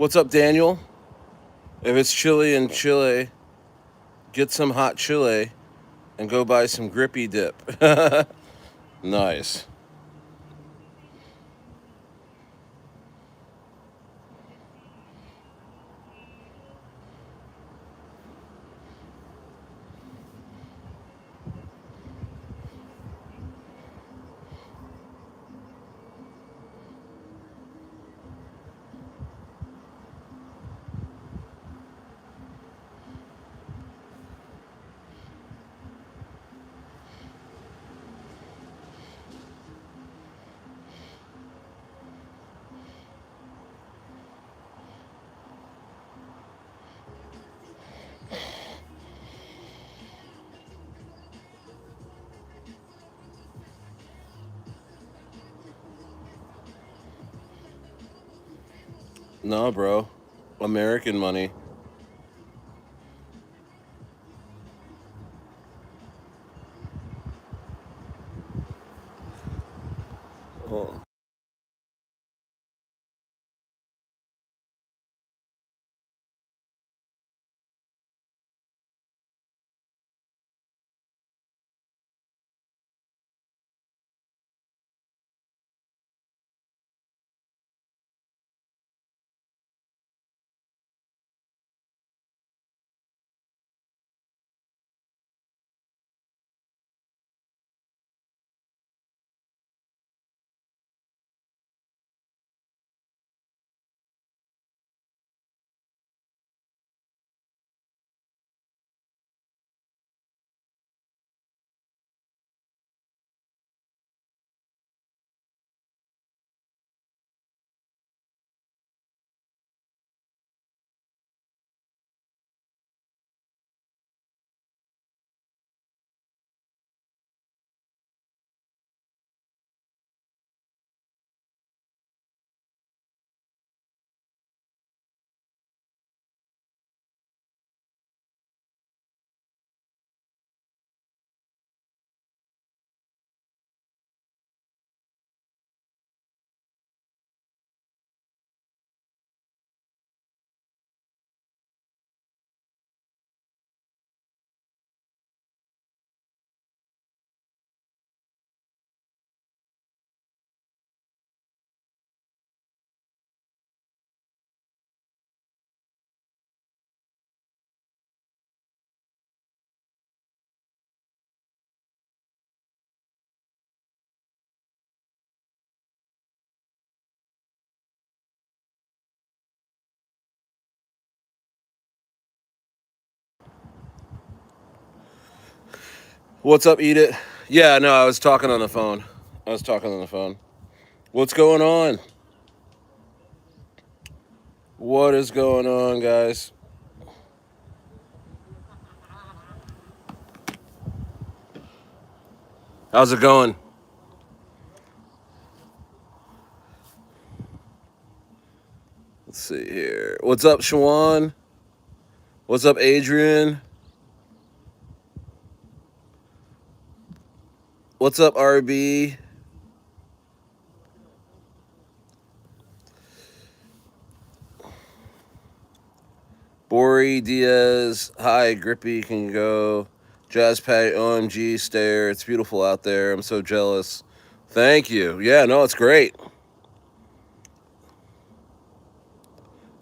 What's up, Daniel? If it's chilly in Chile, get some hot chile and go buy some Grippy dip. Nice. No, bro. American money. Oh. What's up, Eat It? Yeah, no, I was talking on the phone. I was talking on the phone. What's going on? What is going on, guys? How's it going? Let's see here. What's up, Shawan? What's up, Adrian? What's up, RB? Bori Diaz. Hi, Grippy. Can you go? Jazz Patty, OMG, stare. It's beautiful out there. I'm so jealous. Thank you. Yeah, no, it's great.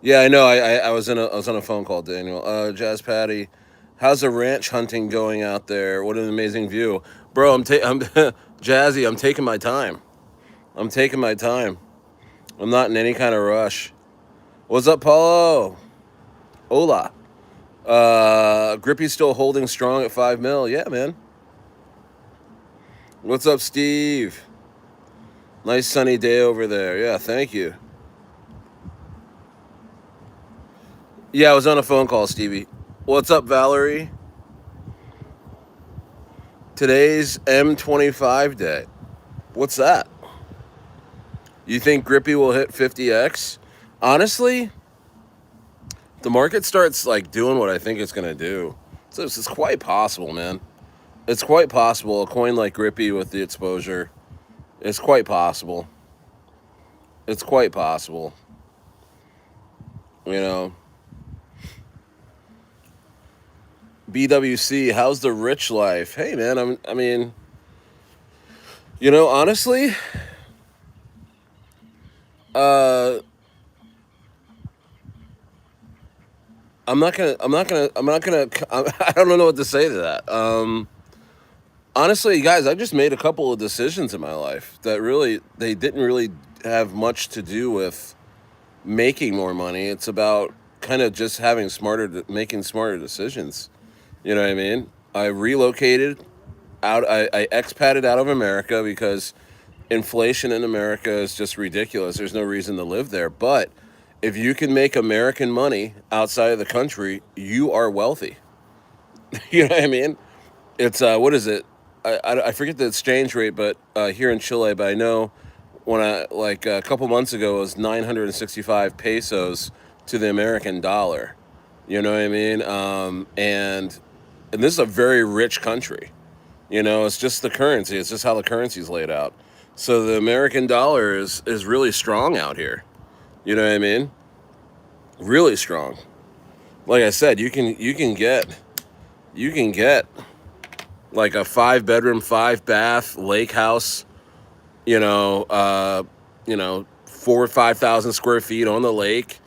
Yeah, I know. I was I was on a phone call, Daniel. Jazz Patty, how's the ranch hunting going out there? What an amazing view, bro. I'm Jazzy. I'm taking my time. I'm taking my time. I'm not in any kind of rush. What's up, Paulo? Hola. Grippy's still holding strong at 5 mil. Yeah, man. What's up, Steve? Nice sunny day over there. Yeah, thank you. Yeah, I was on a phone call, Stevie. What's up, Valerie? Today's M25 day. What's that? You think Grippy will hit 50x? Honestly, the market starts like doing what I think it's gonna do. So it's quite possible, man. It's quite possible. A coin like Grippy with the exposure, it's quite possible. It's quite possible. You know, BWC, how's the rich life? Hey, man, I mean, honestly, uh, I'm not gonna, I don't know what to say to that. Honestly, guys, I just made a couple of decisions in my life that really, they didn't really have much to do with making more money. It's about kind of just making smarter decisions. You know what I mean? I relocated I expatted out of America because inflation in America is just ridiculous. There's no reason to live there. But if you can make American money outside of the country, you are wealthy. You know what I mean? It's what is it? I forget the exchange rate, but here in Chile, but I know when I like a couple months ago it was 965 pesos to the American dollar. You know what I mean? And this is a very rich country. It's just the currency. It's just how the currency's laid out. So the American dollar is really strong out here. You know what I mean? Really strong. Like I said, you can get like a 5 bedroom, 5 bath lake house. You know, 4 or 5,000 square feet on the lake.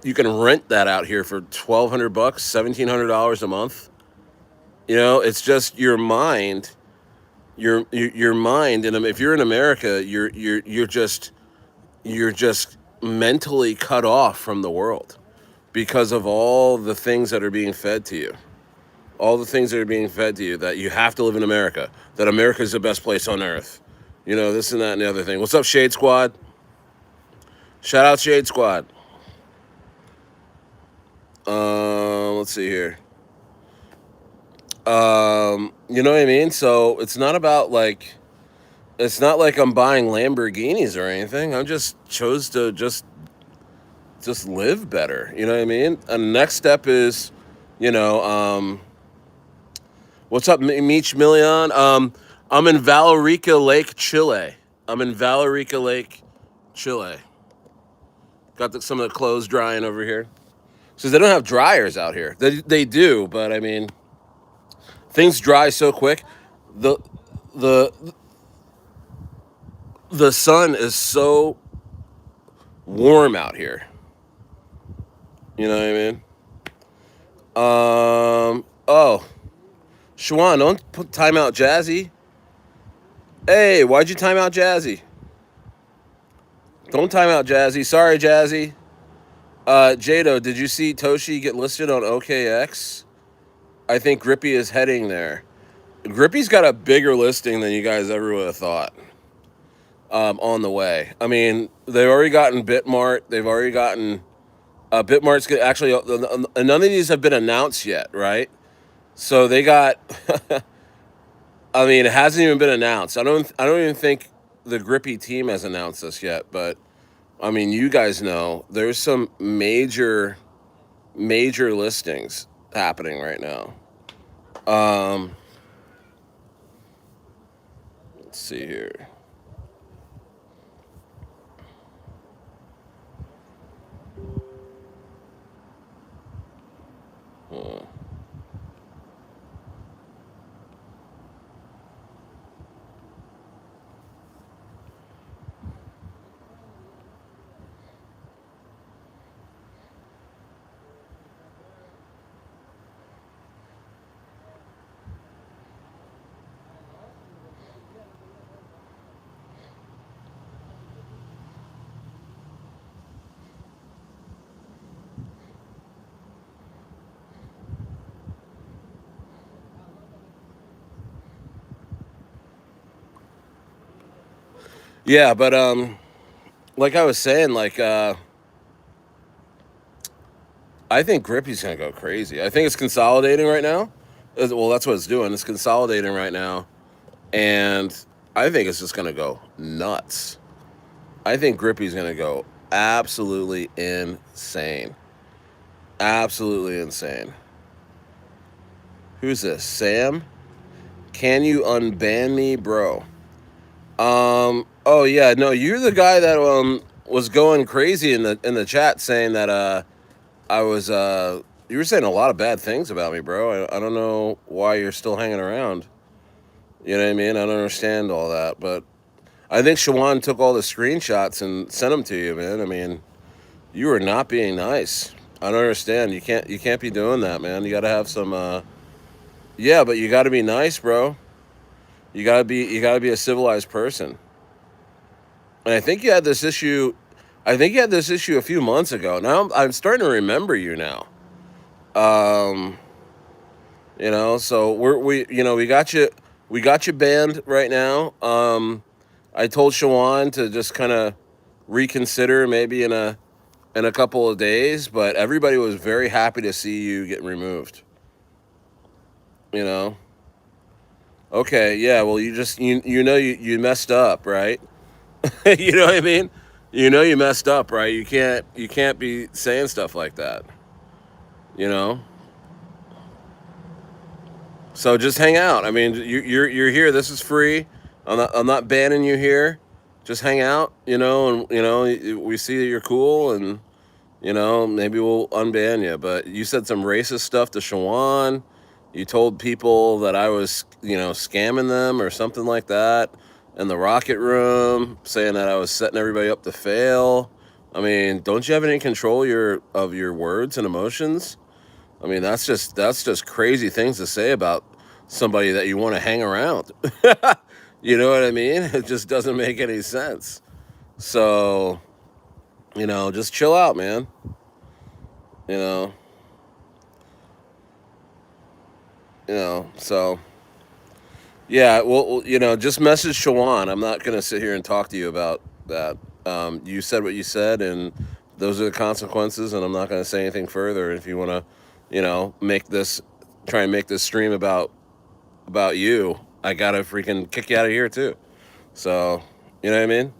You can rent that out here for $1,200, $1,700 a month. It's just your mind. Your mind, and if you're in America, you're just mentally cut off from the world because of all the things that are being fed to you. All the things that are being fed to you that you have to live in America, that America is the best place on earth. This and that and the other thing. What's up, Shade Squad? Shout out Shade Squad. Let's see here. You know what I mean? So it's not like I'm buying Lamborghinis or anything. I just chose to just live better. You know what I mean? And the next step is, you know, what's up, Meech Million? I'm in Valorica Lake, Chile. I'm in Valorica Lake, Chile. Got some of the clothes drying over here. So they don't have dryers out here. They do, but I mean, things dry so quick. The the the sun is so warm out here. You know what I mean? Oh, Schwan, don't time out Jazzy. Hey, why'd you time out Jazzy? Don't time out Jazzy. Sorry, Jazzy. Jado, did you see Toshi get listed on OKX? I think Grippy is heading there. Grippy's got a bigger listing than you guys ever would have thought. On the way. I mean, they've already gotten Bitmart. They've already gotten Bitmart's actually. None of these have been announced yet, right? So they got. I mean, it hasn't even been announced. I don't even think the Grippy team has announced this yet. But I mean, you guys know there's some major listings happening right now. Let's see here. Yeah, but like I was saying, I think Grippy's gonna go crazy. I think it's consolidating right now. Well, that's what it's doing. It's consolidating right now, and I think it's just gonna go nuts. I think Grippy's gonna go absolutely insane. Absolutely insane. Who's this? Sam? Can you unban me, bro? Oh yeah, no, you're the guy that was going crazy in the chat saying that I was you were saying a lot of bad things about me, bro. I don't know why you're still hanging around. You know what I mean? I don't understand all that, but I think Shawan took all the screenshots and sent them to you, man. I mean, you are not being nice. I don't understand. You can't be doing that, man. You got to have some yeah, but you got to be nice, bro. You got to be a civilized person. And I think you had this issue. I think you had this issue a few months ago. Now I'm starting to remember you now. Um, so we got you banned right now. I told Shawan to just kind of reconsider maybe in a couple of days, but everybody was very happy to see you get removed. You know. Okay, yeah. Well, you messed up, right? You know what I mean? You messed up, right? You can't be saying stuff like that. You know. So just hang out. I mean, you're here. This is free. I'm not banning you here. Just hang out. And we see that you're cool, and maybe we'll unban you. But you said some racist stuff to Shawan. You told people that I was, scamming them or something like that in the rocket room, saying that I was setting everybody up to fail. I mean, don't you have any control of your words and emotions? I mean, that's just crazy things to say about somebody that you want to hang around. You know what I mean? It just doesn't make any sense. So, just chill out, man. You know, so yeah, well, just message Shawan. I'm not gonna sit here and talk to you about that. You said what you said, and those are the consequences. And I'm not gonna say anything further. If you want to, try and make this stream about you, I gotta freaking kick you out of here too. So, you know what I mean?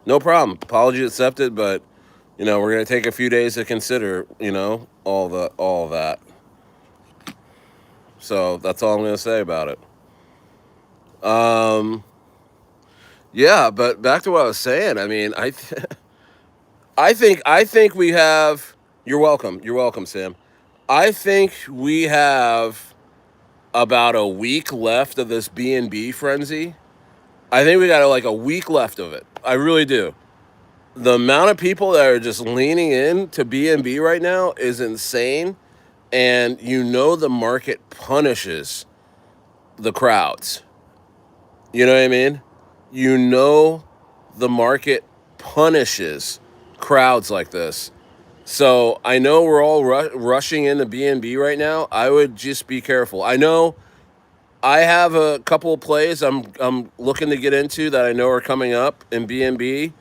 No problem. Apology accepted, but we're gonna take a few days to consider, all of that. So that's all I'm gonna say about it. Um, yeah, but back to what I was saying. I mean, I think we have. You're welcome. You're welcome, Sam. I think we have about a week left of this BNB frenzy. I think we got like a week left of it. I really do. The amount of people that are just leaning in to BNB right now is insane, and the market punishes the crowds. You know what I mean? You know the market punishes crowds like this. So I know we're all rushing into BNB right now. I would just be careful. I know I have a couple of plays I'm looking to get into that I know are coming up in BNB.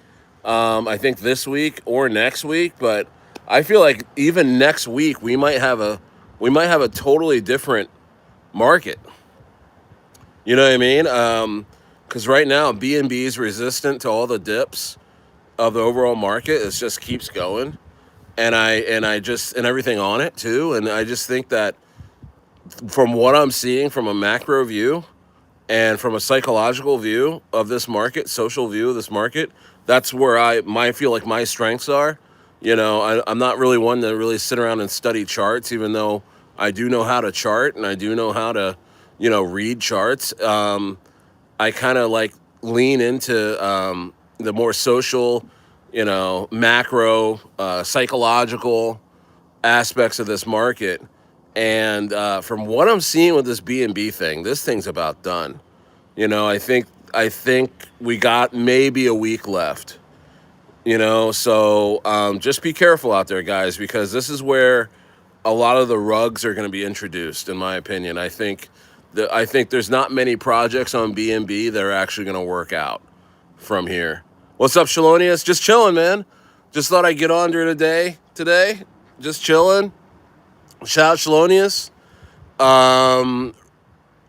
I think this week or next week, but I feel like even next week we might have a totally different market. You know what I mean? Because right now BNB is resistant to all the dips of the overall market. It just keeps going, and everything on it too. And I just think that from what I'm seeing from a macro view and from a psychological view of this market, social view of this market, that's where I feel like my strengths are. I'm not really one to really sit around and study charts, even though I do know how to chart and I do know how to, read charts. I kind of like lean into the more social, macro, psychological aspects of this market. And from what I'm seeing with this BNB thing, this thing's about done. I think we got maybe a week left. So just be careful out there, guys, because this is where a lot of the rugs are going to be introduced, in my opinion. I think there's not many projects on BNB that are actually going to work out from here. What's up, Shalonius? Just chilling, man. Just thought I'd get on during the day today. Just chilling. Shout out Shalonius. Um,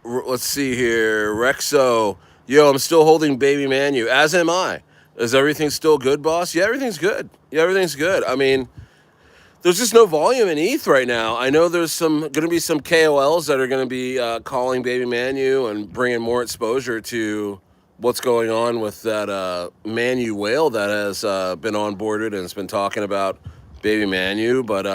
let's see here. Rexo. Yo, I'm still holding Babymanyu, as am I. Is everything still good, boss? Yeah, everything's good. Yeah, everything's good. I mean, there's just no volume in ETH right now. I know there's going to be some KOLs that are going to be calling Babymanyu and bringing more exposure to what's going on with that Manu whale that has been onboarded and has been talking about Babymanyu, but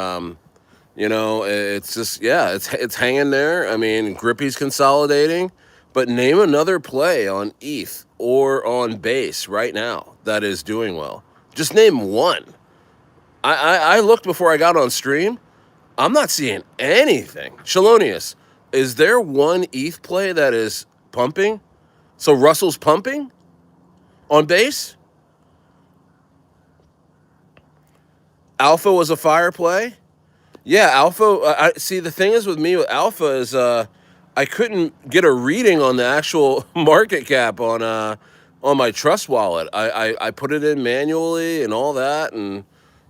it's just it's hanging there. I mean, Grippy's consolidating, but name another play on ETH or on base right now that is doing well. Just name one. I looked before I got on stream. I'm not seeing anything. Shalonius, is there one ETH play that is pumping? So Russell's pumping on base? Alpha was a fire play? Yeah, Alpha. I see. The thing is with me with Alpha is I couldn't get a reading on the actual market cap on my Trust wallet. I put it in manually and all that, and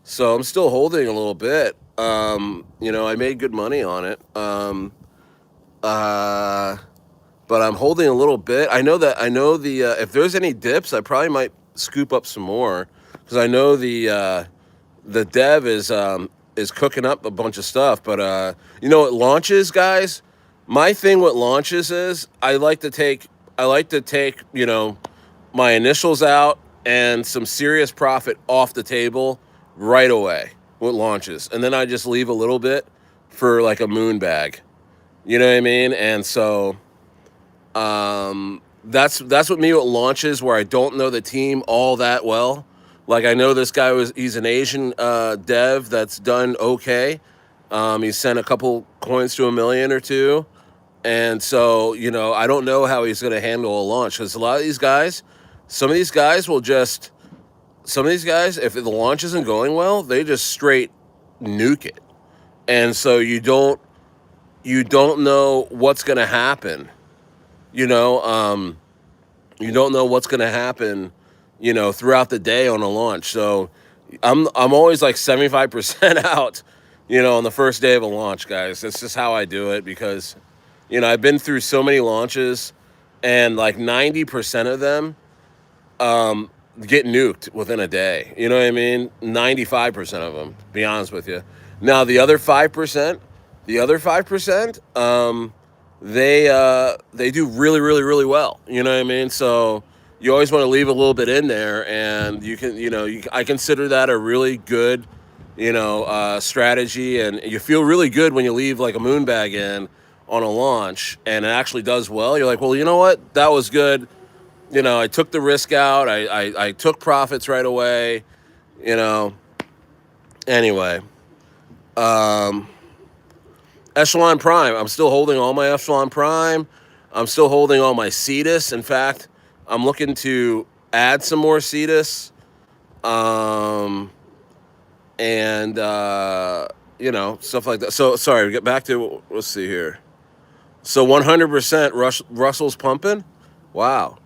so I'm still holding a little bit. I made good money on it. Uh, but I'm holding a little bit. I know the if there's any dips, I probably might scoop up some more because I know the dev is cooking up a bunch of stuff. But it launches, guys. My thing with launches is I like to take my initials out and some serious profit off the table right away with launches, and then I just leave a little bit for like a moon bag. You know what I mean? And so that's what me with launches where I don't know the team all that well. Like I know this guy he's an Asian dev that's done okay. He sent a couple coins to a million or two, and so I don't know how he's going to handle a launch because a lot of these guys, some of these guys will just some of these guys if the launch isn't going well, they just straight nuke it, and so you don't know what's going to happen. You know, you don't know what's going to happen, throughout the day on a launch. So I'm always like 75% out, on the first day of a launch, guys. That's just how I do it because, I've been through so many launches and like 90% of them get nuked within a day. You know what I mean? 95% of them, to be honest with you. Now the other 5%, they do really, really, really well. You know what I mean? So you always want to leave a little bit in there, and I consider that a really good, strategy, and you feel really good when you leave like a moon bag in on a launch, and it actually does well. You're like, well, you know what? That was good. I took the risk out. I took profits right away. You know. Anyway, Echelon Prime. I'm still holding all my Echelon Prime. I'm still holding all my Cetus. In fact, I'm looking to add some more Cetus. Um, and stuff like that. So sorry, get back to let's see here. So 100% Russell's pumping. Wow.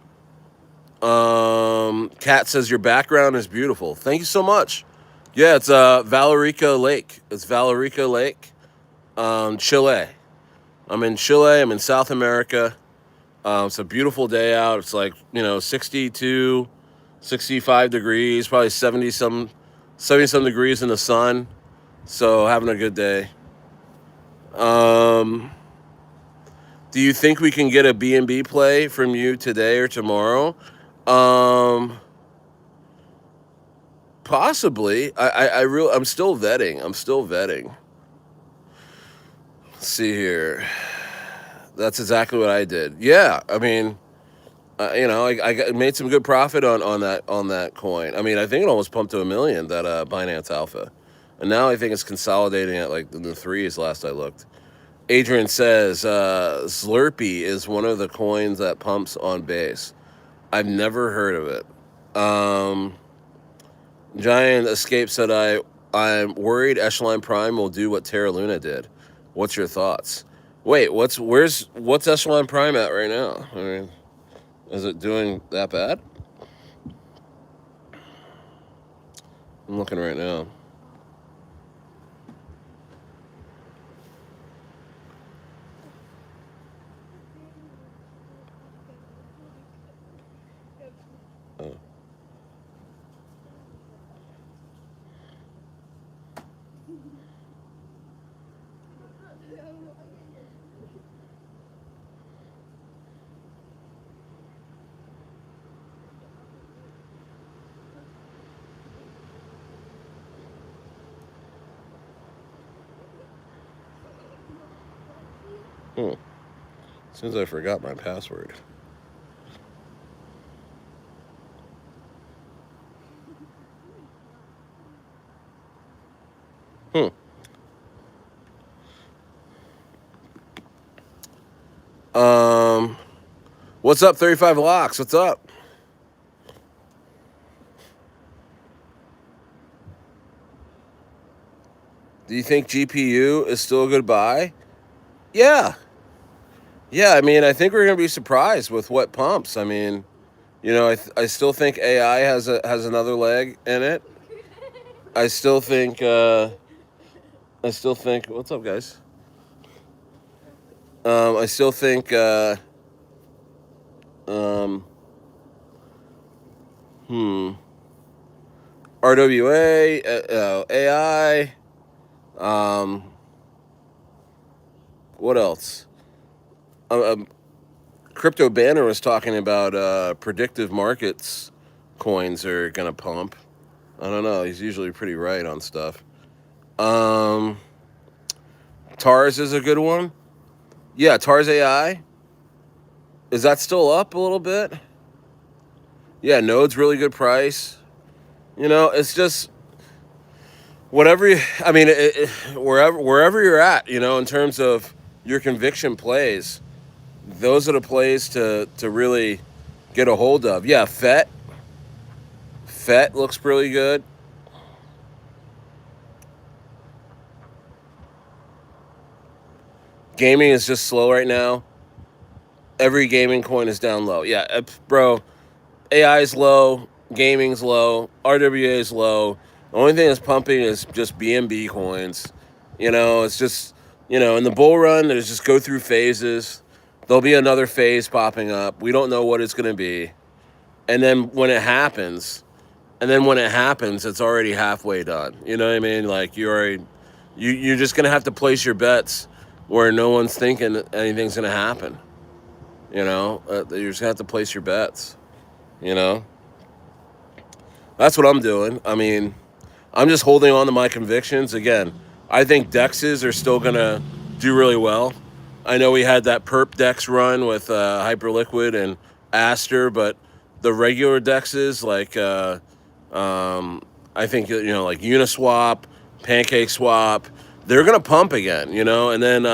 Kat says your background is beautiful. Thank you so much. Yeah, it's Valerica Lake. It's Valerica Lake, Chile. I'm in Chile. I'm in South America. It's a beautiful day out. It's like 62, 65 degrees, probably 70 some degrees in the sun. So having a good day. Um, do you think we can get a BNB play from you today or tomorrow? Um, Possibly. I'm still vetting. Let's see here. That's exactly what I did. Yeah, I mean, made some good profit on that coin. I mean, I think it almost pumped to a million that Binance Alpha, and now I think it's consolidating at like in the threes. Last I looked. Adrian says Slurpee is one of the coins that pumps on base. I've never heard of it. Giant Escape said I'm worried Echelon Prime will do what Terra Luna did. What's your thoughts? Wait, what's Echelon Prime at right now? I mean, is it doing that bad? I'm looking right now. Oh. Hmm. As soon as I forgot my password. Hmm. Um, what's up, 35 Locks? What's up? Do you think GPU is still a good buy? Yeah. Yeah, I mean, I think we're going to be surprised with what pumps. I mean, I still think AI has another leg in it. I still think what's up, guys? I still think um hmm RWA, AI, um what else? Um, Crypto Banner was talking about predictive markets coins are gonna pump. I don't know. He's usually pretty right on stuff. Um, Tars is a good one. Yeah, Tars AI. Is that still up a little bit? Yeah, Node's really good price. It's just whatever. I mean, wherever you're at, in terms of your conviction plays, those are the plays to really get a hold of. Yeah, FET looks really good. Gaming is just slow right now. Every gaming coin is down low. Yeah, bro. AI is low. Gaming's low. RWA is low. The only thing that's pumping is just BNB coins. It's just in the bull run, there's just go through phases. There'll be another phase popping up. We don't know what it's going to be, and then when it happens, it's already halfway done. You know what I mean? Like you're just gonna have to place your bets where no one's thinking anything's gonna happen. You're just gonna have to place your bets. You know, that's what I'm doing. I mean, I'm just holding on to my convictions. Again, I think Dexes are still gonna do really well. I know we had that perp Dex run with Hyperliquid and Aster, but the regular Dexes I think like Uniswap, Pancake Swap, they're gonna pump again. And then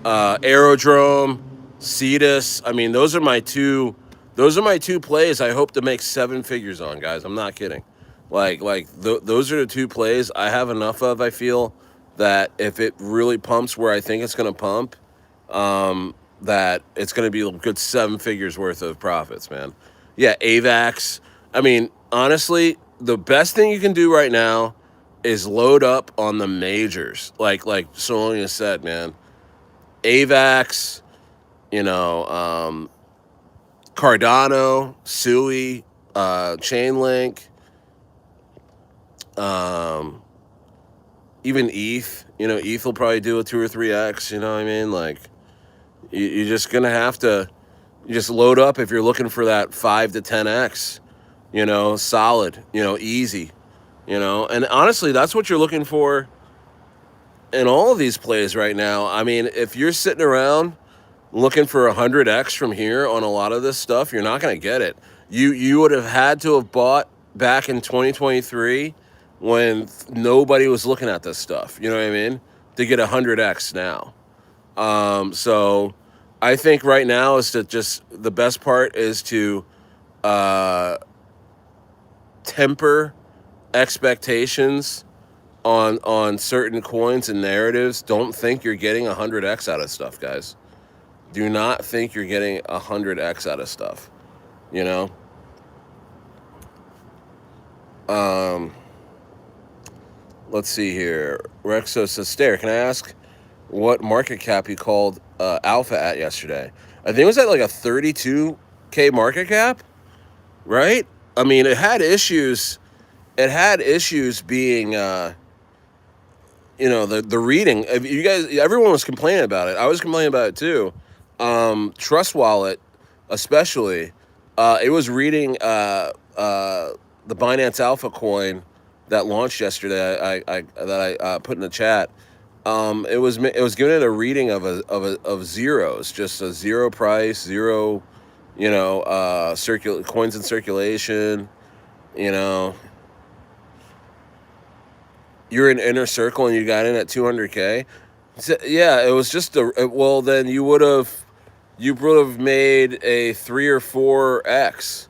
Aerodrome, Cetus. I mean, those are my two. Those are my two plays. I hope to make seven figures on, guys. I'm not kidding. Those are the two plays I have enough of. I feel that if it really pumps where I think it's gonna pump, that it's gonna be a good seven figures worth of profits, man. Yeah, AVAX. I mean, honestly, the best thing you can do right now is load up on the majors. Like Sonia said, man. AVAX, you know, Cardano, Sui, Chainlink, um, even ETH. ETH will probably do a 2 or 3x. You know what I mean? Like, you're just gonna have to just load up if you're looking for that 5 to 10x. Solid. Easy. And honestly, that's what you're looking for in all of these plays right now. I mean, if you're sitting around looking for 100x from here on a lot of this stuff, you're not going to get it. You would have had to have bought back in 2023 when nobody was looking at this stuff. You know what I mean? To get 100x now. So I think right now is to just the best part is to uh, temper expectations on certain coins and narratives. Don't think you're getting 100x out of stuff, guys. Do not think you're getting 100x out of stuff. You know. Um, let's see here. Rexo says, "Stare, can I ask what market cap you called Alpha at yesterday? I think it was at like a 32K market cap, right? I mean, it had issues. It had issues being." The reading. You guys, everyone was complaining about it. I was complaining about it too. Trust Wallet, especially, it was reading the Binance Alpha coin that launched yesterday. I put in the chat. It was giving it a reading of zeros, just a zero price, zero, coins in circulation. You know, you're in inner circle and you got in at 200K. So, yeah, it was just well. Then you would have made a 3 or 4x.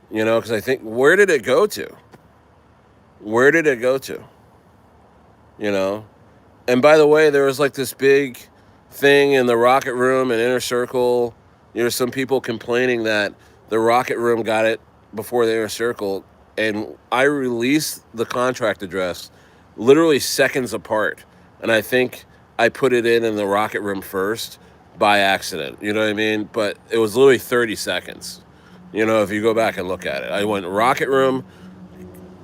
Because I think, where did it go to? Where did it go to? You know, And by the way, there was like this big thing in the Rocket Room and Inner Circle. Some people complaining that the Rocket Room got it before the Inner Circle, and I released the contract address literally seconds apart, and I think I put it in the Rocket Room first by accident. You know what I mean? But it was literally 30 seconds. If you go back and look at it, I went Rocket Room,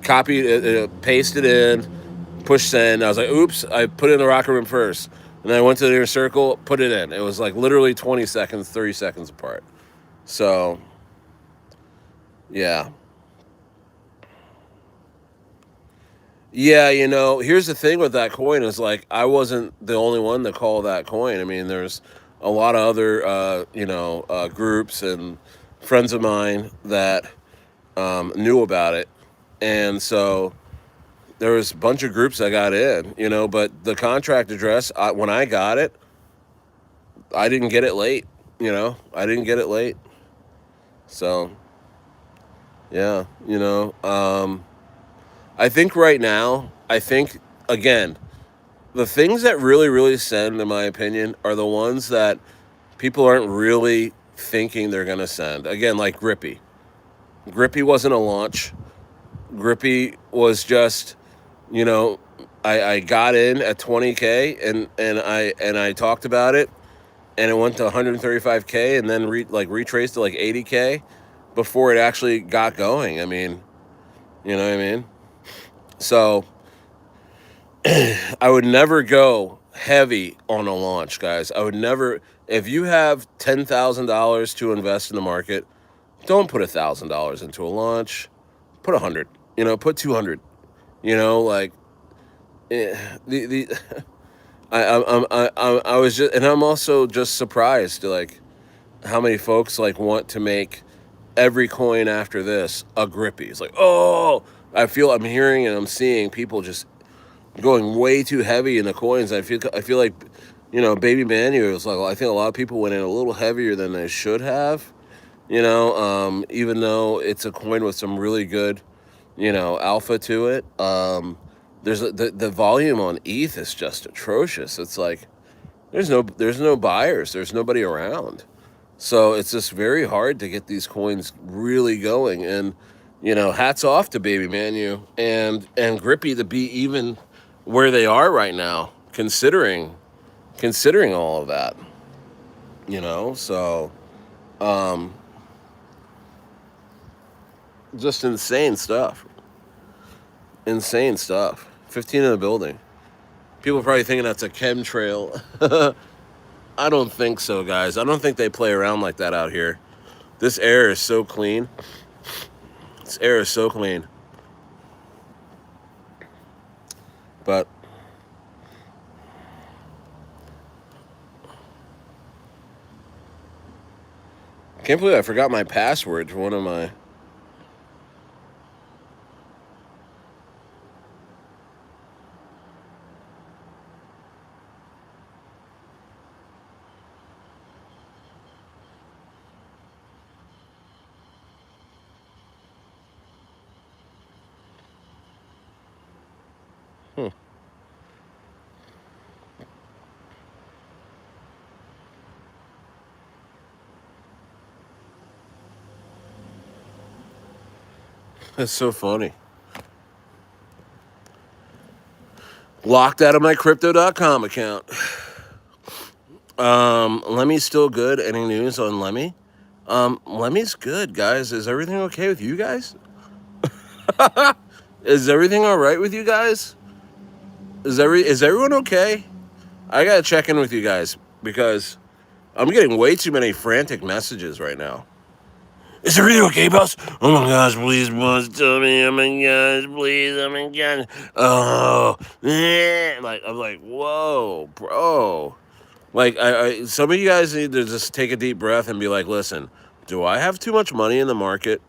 copied it, pasted in, push send. I was like, oops, I put it in the Rocket Room first. And then I went to the Inner Circle, put it in. It was like literally 20 seconds, 30 seconds apart. So, yeah. Yeah, here's the thing with that coin is like, I wasn't the only one to call that coin. I mean, there's a lot of other, groups and friends of mine that knew about it. And so there was a bunch of groups that got in, but the contract address, when I got it, I didn't get it late, I didn't get it late. So, yeah, I think right now, again, the things that really, really send, in my opinion, are the ones that people aren't really thinking they're going to send. Again, like Grippy. Grippy wasn't a launch. Grippy was just, you know, I got in at 20K and I talked about it, and it went to 135K and then retraced to like 80K before it actually got going. I mean, you know what I mean? So I would never go heavy on a launch, guys. I would never. If you have $10,000 to invest in the market, don't put $1,000 into a launch. Put 100. Put 200. Like the I was just, and I'm also just surprised to like how many folks like want to make every coin after this a Grippy. It's like, oh, I'm hearing and I'm seeing people just going way too heavy in the coins. I feel like, Babymanyu was like, I think a lot of people went in a little heavier than they should have. Even though it's a coin with some really good, alpha to it. The volume on ETH is just atrocious. It's like there's no buyers. There's nobody around. So it's just very hard to get these coins really going. And, hats off to Babymanyu and Grippy to be even where they are right now, considering all of that. So just insane stuff. Insane stuff. 15 in the building. People are probably thinking that's a chemtrail. I don't think so, guys. I don't think they play around like that out here. This air is so clean. This air is so clean. But I can't believe I forgot my password for one of my. That's so funny. Locked out of my crypto.com account. Lemmy's still good. Any news on Lemmy? Lemmy's good, guys. Is everything okay with you guys? Is everything all right with you guys? Is everyone okay? I gotta check in with you guys because I'm getting way too many frantic messages right now. Is it really okay, boss? Oh my gosh, please, boss, tell me. Oh my gosh, please. Oh my gosh. Oh, like I'm like, whoa, bro. Like, some of you guys need to just take a deep breath and be like, listen, do I have too much money in the market?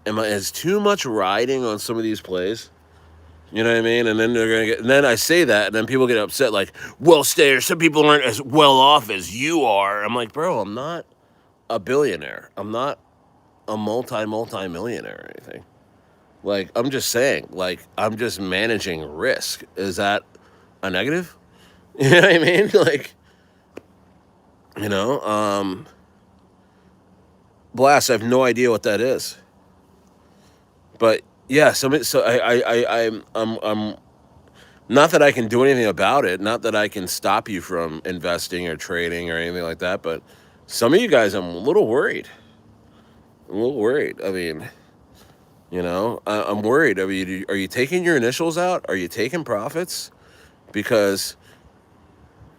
Is too much riding on some of these plays? You know what I mean? And then they're gonna get. And then I say that, and then people get upset. Like, well, Stayer, some people aren't as well off as you are. I'm like, bro, I'm not a billionaire. I'm not a multi-millionaire or anything. Like, I'm just saying. Like, I'm just managing risk. Is that a negative? You know what I mean? Like, you know, blast. I have no idea what that is. But yeah, so I'm not that I can do anything about it, not that I can stop you from investing or trading or anything like that, but some of you guys, I'm a little worried. I'm a little worried. I mean, I'm worried. I mean, are you taking your initials out? Are you taking profits? Because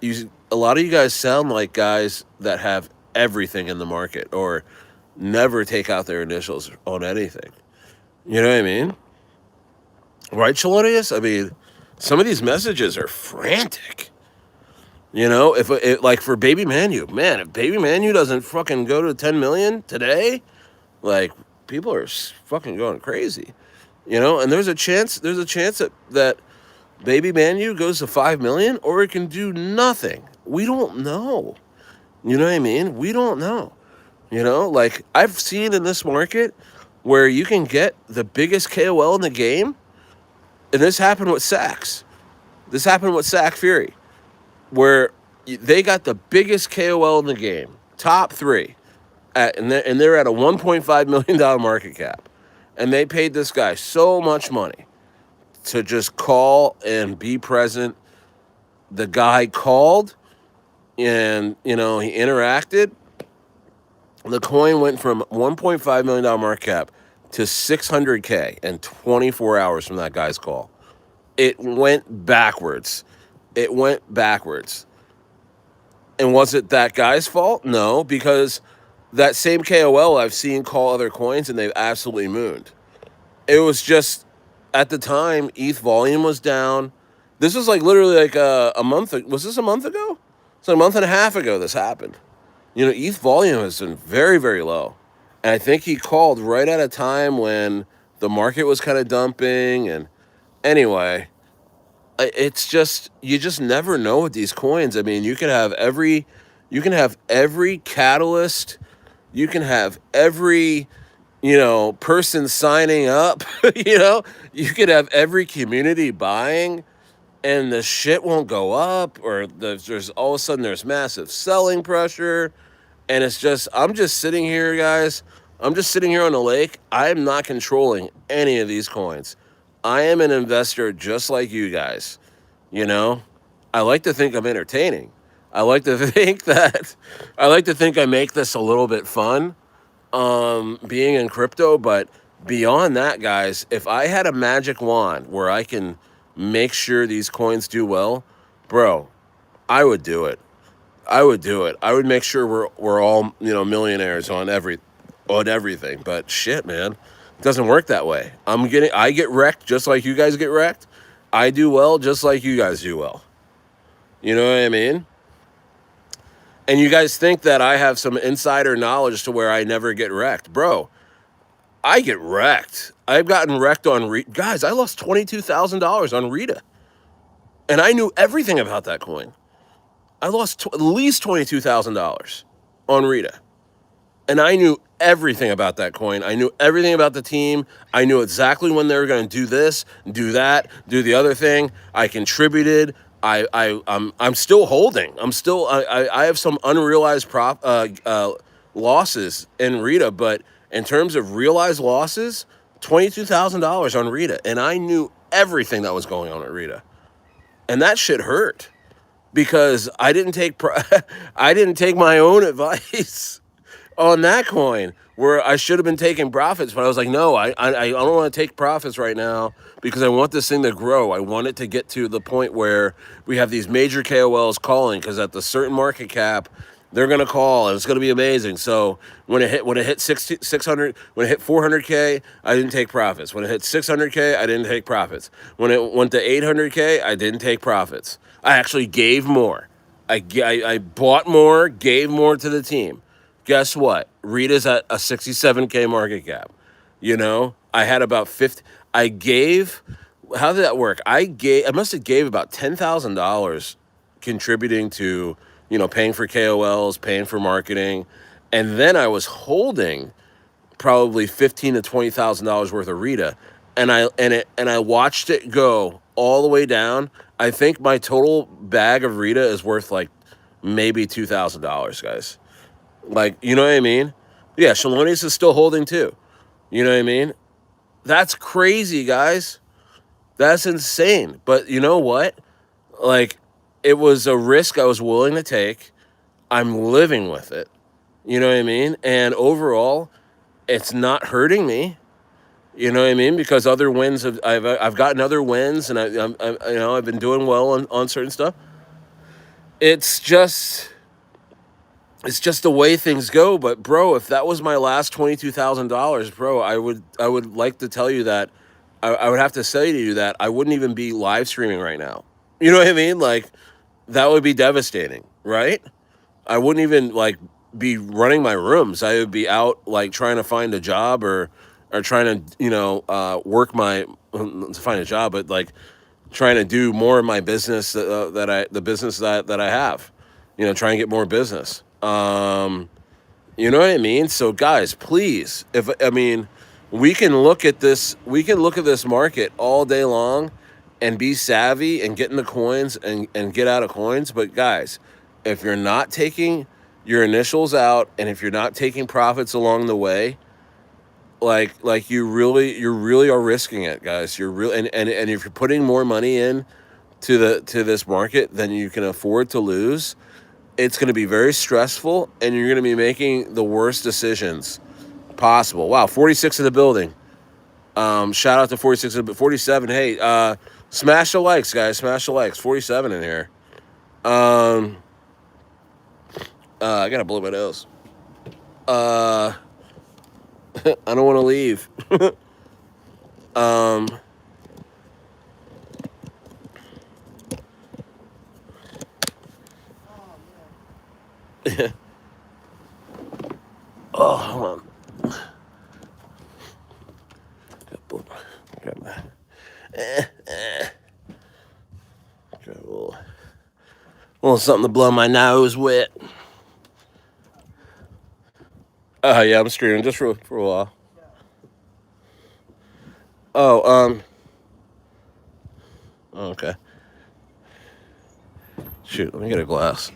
a lot of you guys sound like guys that have everything in the market or never take out their initials on anything. You know what I mean? Right, Shalonius? I mean, some of these messages are frantic. If like for Babymanyu, man, if Babymanyu doesn't fucking go to 10 million today, like people are fucking going crazy. And there's a chance that Babymanyu goes to 5 million or it can do nothing. We don't know. You know what I mean? We don't know. Like I've seen in this market where you can get the biggest KOL in the game, and this happened with Sachs. This happened with Sack Fury, where they got the biggest KOL in the game, top 3, and they're at a $1.5 million market cap, and they paid this guy so much money to just call and be present. The guy called, and he interacted. The coin went from $1.5 million market cap to 600K in 24 hours from that guy's call. It went backwards. It went backwards. And was it that guy's fault? No, because that same KOL I've seen call other coins and they've absolutely mooned. It was just, at the time, ETH volume was down. This was like literally like a month. Was this a month ago? It's a month and a half ago this happened. ETH volume has been very, very low. And I think he called right at a time when the market was kind of dumping. And anyway, it's just, you just never know with these coins. I mean, you can have every catalyst, you can have every, person signing up, you could have every community buying, and the shit won't go up, or there's all of a sudden there's massive selling pressure, and I'm just sitting here, guys. I'm just sitting here on the lake. I am not controlling any of these coins. I am an investor just like you guys. I like to think I'm entertaining. I like to think I make this a little bit fun, being in crypto. But beyond that, guys, if I had a magic wand where I can make sure these coins do well, bro, I would do it. I would do it. I would make sure we're all millionaires on everything. But shit, man, it doesn't work that way. I get wrecked just like you guys get wrecked. I do well just like you guys do well. You know what I mean? And you guys think that I have some insider knowledge to where I never get wrecked. Bro, I get wrecked. I've gotten wrecked on guys, I lost $22,000 on Rita. And I knew everything about that coin. I lost at least $22,000 on Rita. And I knew everything about that coin. I knew everything about the team. I knew exactly when they were going to do this, do that, do the other thing. I contributed. I'm still holding. I have some unrealized losses in Rita, but in terms of realized losses, $22,000 on Rita, and I knew everything that was going on at Rita, and that shit hurt because I didn't take my own advice on that coin where I should have been taking profits, but I was like, no, I don't want to take profits right now because I want this thing to grow. I want it to get to the point where we have these major KOLs calling, because at the certain market cap, They're gonna call, and it's gonna be amazing. So when it hit 600, when it hit 400K, I didn't take profits. When it hit 600K, I didn't take profits. When it went to 800K, I didn't take profits. I actually gave more. I bought more, gave more to the team. Guess what? Rita's at a 67K market cap. You know, I had about 50. I gave. How did that work? I must have gave about $10,000 contributing to, paying for KOLs, paying for marketing, and then I was holding probably $15,000 to $20,000 worth of Rita, and I watched it go all the way down. I think my total bag of Rita is worth like maybe $2,000, guys. Like, you know what I mean? Yeah, Shaloni's is still holding too. You know what I mean? That's crazy, guys. That's insane. But you know what? Like, it was a risk I was willing to take. I'm living with it. You know what I mean? And overall, it's not hurting me. You know what I mean? Because other wins, I've gotten other wins, and I've been doing well on certain stuff. It's just it's just the way things go. But bro, if that was my last $22,000, bro, I would like to tell you that I would have to say to you that I wouldn't even be live streaming right now. You know what I mean? Like, that would be devastating, right? I wouldn't even like be running my rooms. I would be out like trying to find a job, or trying to work my to find a job, but like trying to do more of my business the business that I have. Try and get more business. You know what I mean? So guys, please, if I mean, we can look at this market all day long and be savvy and get into coins and get out of coins. But guys, if you're not taking your initials out, and if you're not taking profits along the way, like you really are risking it, guys. You're real and if you're putting more money in to this market than you can afford to lose, it's going to be very stressful, and you're going to be making the worst decisions possible. Wow, 46 in the building. Shout out to 46 and 47. Hey, smash the likes, guys. Smash the likes. 47 in here. Um, I gotta blow my nose. Uh, I don't want to leave. Um, oh, hold on. Grab my, grab a little something to blow my nose with. Yeah, I'm streaming just for a while. Oh, okay. Shoot, let me get a glass.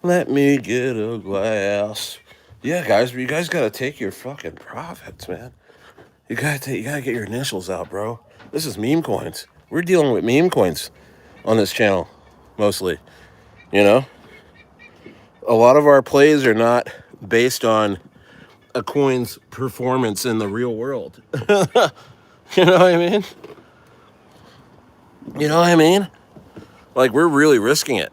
Let me get a glass. Yeah, guys, you guys gotta take your fucking profits, man. You gotta get your initials out, bro. This is meme coins. We're dealing with meme coins on this channel, mostly. You know, a lot of our plays are not based on a coin's performance in the real world. You know what I mean? You know what I mean? Like, we're really risking it.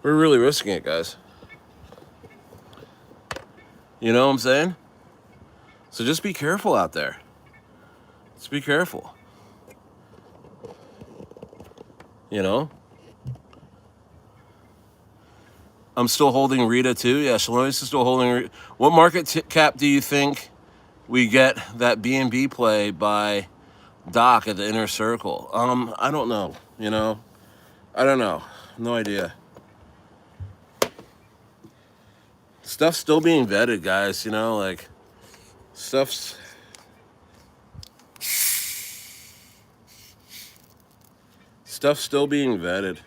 We're really risking it, guys. You know what I'm saying? So just be careful out there. Just be careful. You know? I'm still holding Rita too. Yeah, Shaloni's is still holding Rita. What market cap do you think we get that BNB play by Doc at the inner circle? I don't know. I don't know. No idea. Stuff's still being vetted, guys. Like, stuff's still being vetted.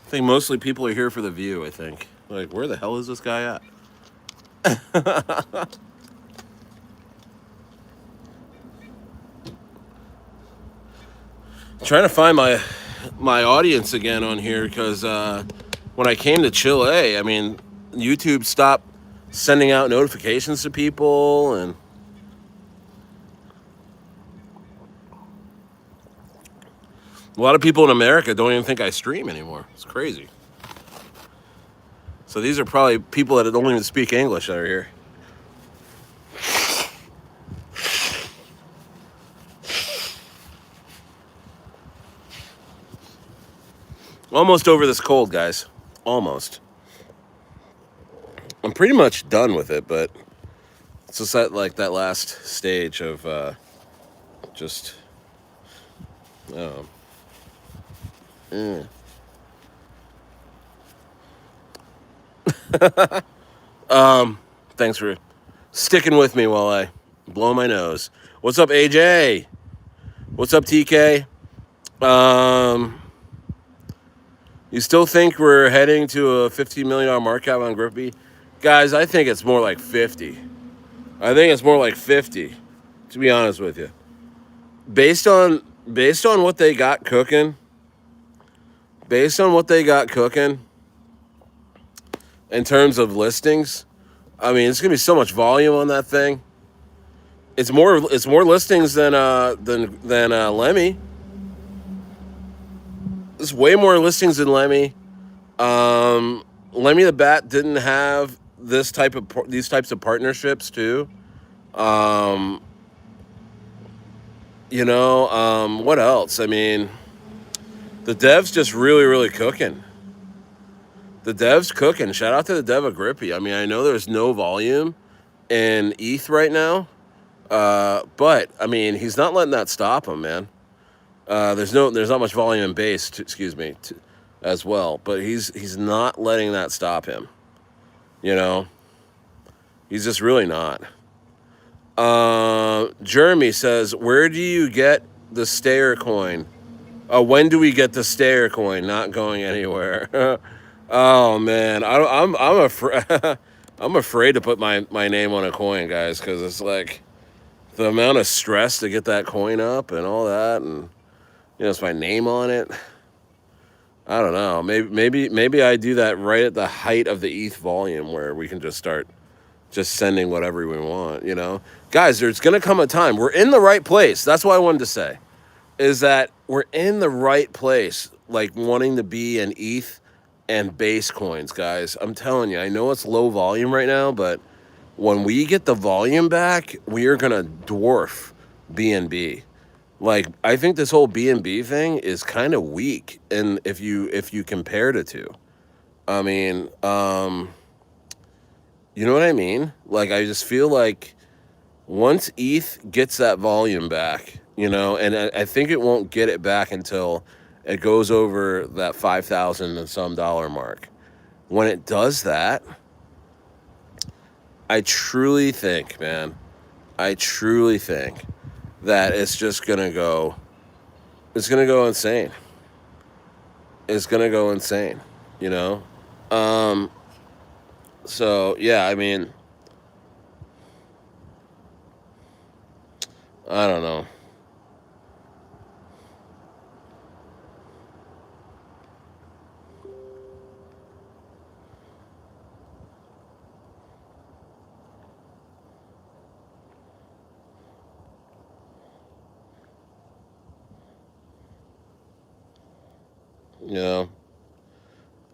I think mostly people are here for the view, I think. Like, where the hell is this guy at? Trying to find my audience again on here, because when I came to Chile, I mean, YouTube stopped sending out notifications to people, and a lot of people in America don't even think I stream anymore. It's crazy. So these are probably people that don't even speak English that are here. Almost over this cold, guys. Almost. I'm pretty much done with it, but it's just that last stage of just. Oh. Thanks for sticking with me while I blow my nose. What's up, AJ? What's up, TK? You still think we're heading to a $15 million market cap on Grippy? Guys, I think it's more like 50. I think it's more like 50, to be honest with you. Based on what they got cooking, in terms of listings, I mean, it's gonna be so much volume on that thing. It's more listings than Lemmy. There's way more listings than Lemmy. Lemmy the Bat didn't have these types of partnerships too. What else? I mean, the dev's just really, really cooking. The dev's cooking. Shout out to the dev of Grippy. I mean, I know there's no volume in ETH right now, but I mean, he's not letting that stop him, man. There's not much volume in base, as well, but he's not letting that stop him. He's just really not. Jeremy says, "Where do you get the Stayer coin? When do we get the Stayer coin? Not going anywhere." Oh man, I'm afraid. I'm afraid to put my name on a coin, guys, because it's like the amount of stress to get that coin up and all that, and it's my name on it. I don't know. Maybe I do that right at the height of the ETH volume where we can just start just sending whatever we want. Guys, there's gonna come a time. We're in the right place. That's what I wanted to say. Is that we're in the right place, like wanting to be an ETH and base coins, guys. I'm telling you, I know it's low volume right now, but when we get the volume back, we are gonna dwarf BNB. Like, I think this whole BNB thing is kind of weak, and if you compared it to, I mean, you know what I mean? Like, I just feel like once ETH gets that volume back, and I think it won't get it back until it goes over that 5,000 and some dollar mark. When it does that, I truly think, man, that it's just going to go, it's going to go insane. It's going to go insane, So, yeah, I mean, I don't know.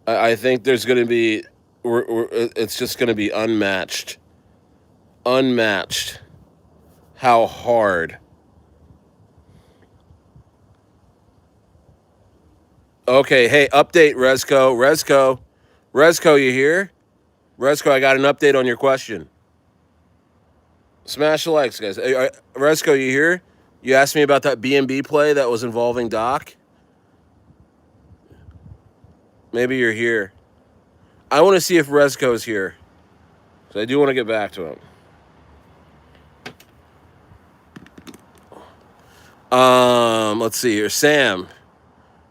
I think there's going to be, it's just going to be unmatched how hard. Okay, hey, update, Rezko, you here? Rezko, I got an update on your question. Smash the likes, guys. Rezko, you here? You asked me about that BNB play that was involving Doc. Maybe you're here. I want to see if Rezko's here. So I do want to get back to him. Let's see here. Sam,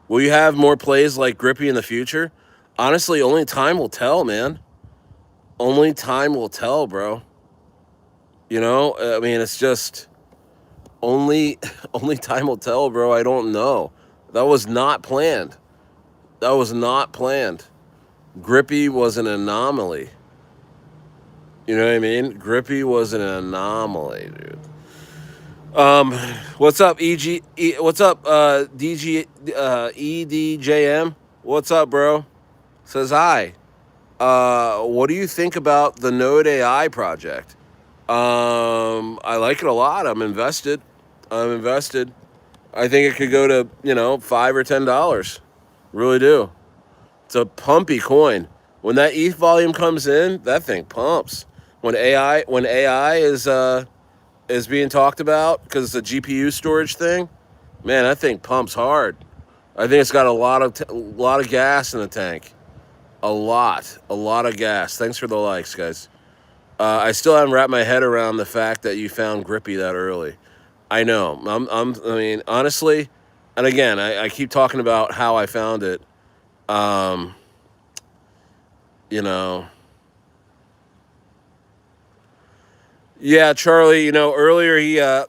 will you have more plays like Grippy in the future? Honestly, only time will tell, man. Only time will tell, bro. I mean, it's just only time will tell, bro. I don't know. That was not planned. Grippy was an anomaly. You know what I mean? Grippy was an anomaly, dude. Um, what's up, EG? What's up, DG? EDJM? What's up, bro? Says hi. What do you think about the Node AI project? I like it a lot. I'm invested. I'm invested. I think it could go to $5 or $10. Really do. It's a pumpy coin. When that ETH volume comes in, that thing pumps. When AI is being talked about because it's a GPU storage thing, man, that thing pumps hard. I think it's got a lot of gas in the tank. A lot of gas. Thanks for the likes, guys. I still haven't wrapped my head around the fact that you found Grippy that early. I know. I mean, honestly, and again, I keep talking about how I found it. Um, you know, yeah, Charlie. Earlier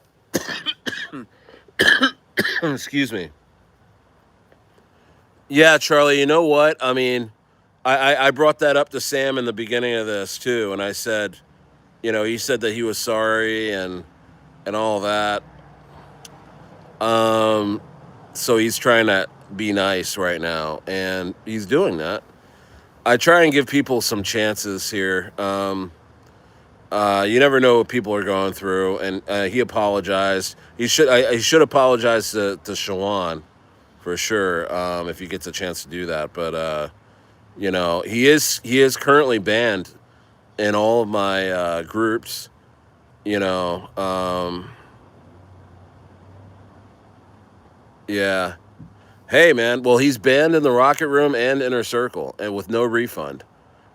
excuse me. Yeah, Charlie. You know what? I mean, I brought that up to Sam in the beginning of this too, and I said, he said that he was sorry and all that. Um, so he's trying to be nice right now, and he's doing that. I try and give people some chances here. You never know what people are going through, and he apologized. He should apologize to Shawan for sure if he gets a chance to do that. But he is currently banned in all of my groups. You know, yeah. Hey man, well he's banned in the Rocket Room and Inner Circle, and with no refund.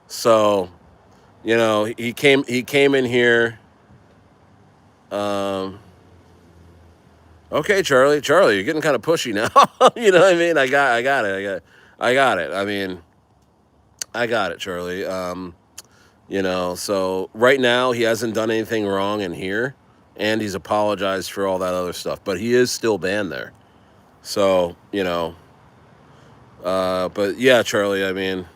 So he came in here. Um, okay, Charlie, you're getting kind of pushy now. You know what I mean? I got it. I got it. I mean, I got it, Charlie. So right now he hasn't done anything wrong in here, and he's apologized for all that other stuff, but he is still banned there. So but yeah, Charlie. I mean,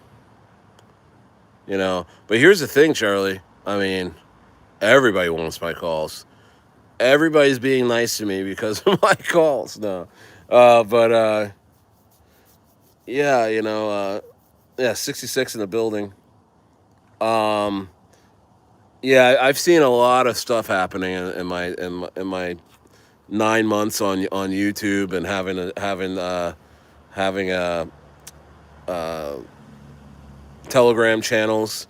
but here's the thing, Charlie. I mean, everybody wants my calls. Everybody's being nice to me because of my calls. No, but yeah, yeah, 66 in the building. Um, yeah, I've seen a lot of stuff happening in my 9 months on YouTube and having uh, Telegram channels.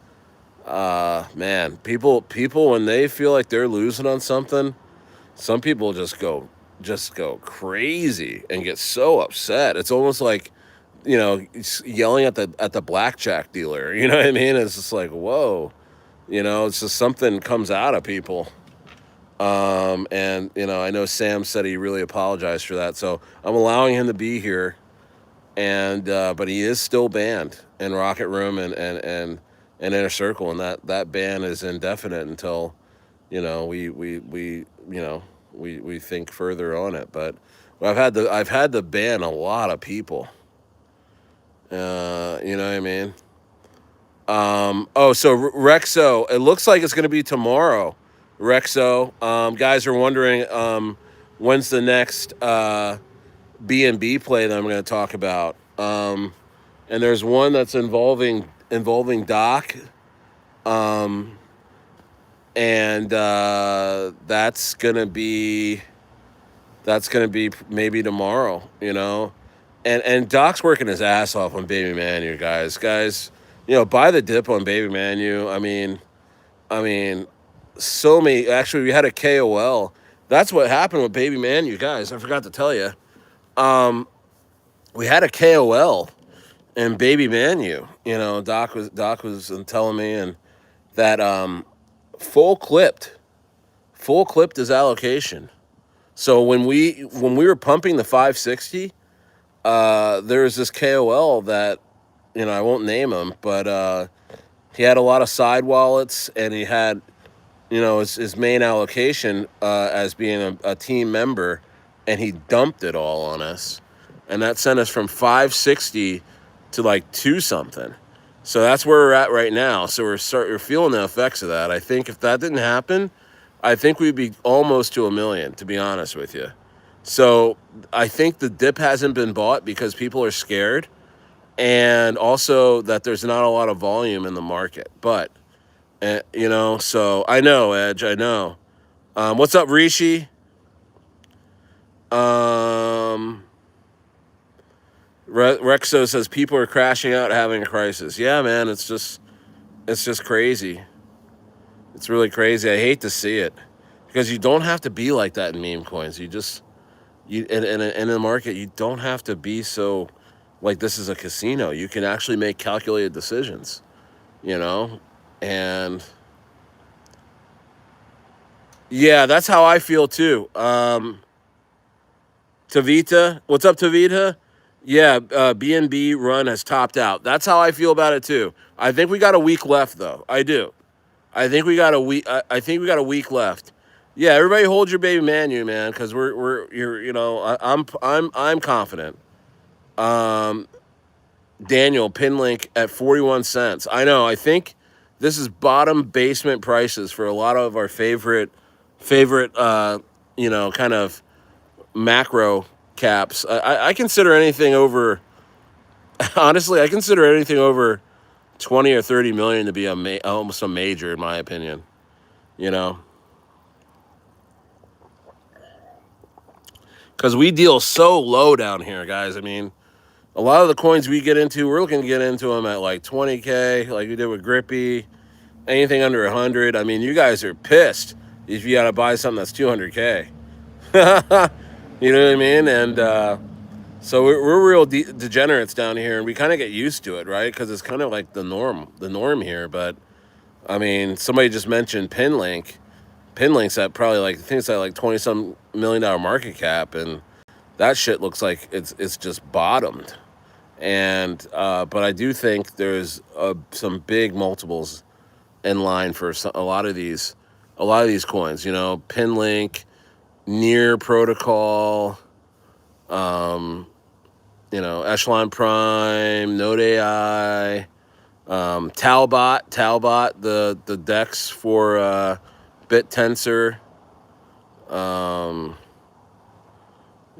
Man, people when they feel like they're losing on something, some people just go crazy and get so upset. It's almost like yelling at the blackjack dealer. You know what I mean? It's just like whoa. It's just something comes out of people. And I know Sam said he really apologized for that, so I'm allowing him to be here. And but he is still banned in Rocket Room and Inner Circle, and that ban is indefinite until we think further on it. But I've had to ban a lot of people. You know what I mean? So Rexo, it looks like it's going to be tomorrow. Rexo, guys are wondering when's the next BNB play that I'm going to talk about. And there's one that's involving Doc, um, and that's gonna be maybe tomorrow. And Doc's working his ass off on Babymanyu, guys. Buy the dip on Babymanyu. I mean, so many. Actually, we had a KOL. That's what happened with Babymanyu, guys. I forgot to tell you. Um, we had a KOL and Babymanyu. Doc was telling me and that full clipped, full clipped his allocation. So when we were pumping the 560, there was this KOL that I won't name him, but he had a lot of side wallets and he had his main allocation as being a team member, and he dumped it all on us, and that sent us from 560 to like two something. So that's where we're at right now. So we're feeling the effects of that. I think if that didn't happen, I think we'd be almost to 1 million, to be honest with you. So I think the dip hasn't been bought because people are scared, and also that there's not a lot of volume in the market. But so I know, Edge, I know. What's up, Rishi? Um, Rexo says people are crashing out, having a crisis. Yeah, man, it's just crazy. It's really crazy. I hate to see it because you don't have to be like that in meme coins. In the market, you don't have to be so like this is a casino. You can actually make calculated decisions, you know, and yeah, that's how I feel too. Tavita, what's up, Tavita? Yeah, BNB run has topped out. That's how I feel about it too. I think we got a week left, though. I do. I think we got a week. I think we got a week left. Yeah, everybody hold your Babymanyu, man, because we're you're I'm confident. Um, Daniel pin link at 41 cents. I know. I think this is bottom basement prices for a lot of our favorite kind of macro caps. I consider anything over. Honestly, I consider anything over 20 or 30 million to be almost a major, in my opinion. You know, because we deal so low down here, guys. I mean, a lot of the coins we get into, we're looking to get into them at like 20K, like we did with Grippy. Anything under 100. I mean, you guys are pissed if you got to buy something that's 200K. You know what I mean? And so we're real degenerates down here, and we kind of get used to it, right? Because it's kind of like the norm here. But I mean, somebody just mentioned Pinlink. Pinlink's at probably like I think it's at like $20-some million market cap, and that shit looks like it's just bottomed. And but I do think there's some big multiples in line for a lot of these coins. You know, Pinlink, Near Protocol, Echelon Prime, Node AI, Talbot, the DEX for BitTensor. Um,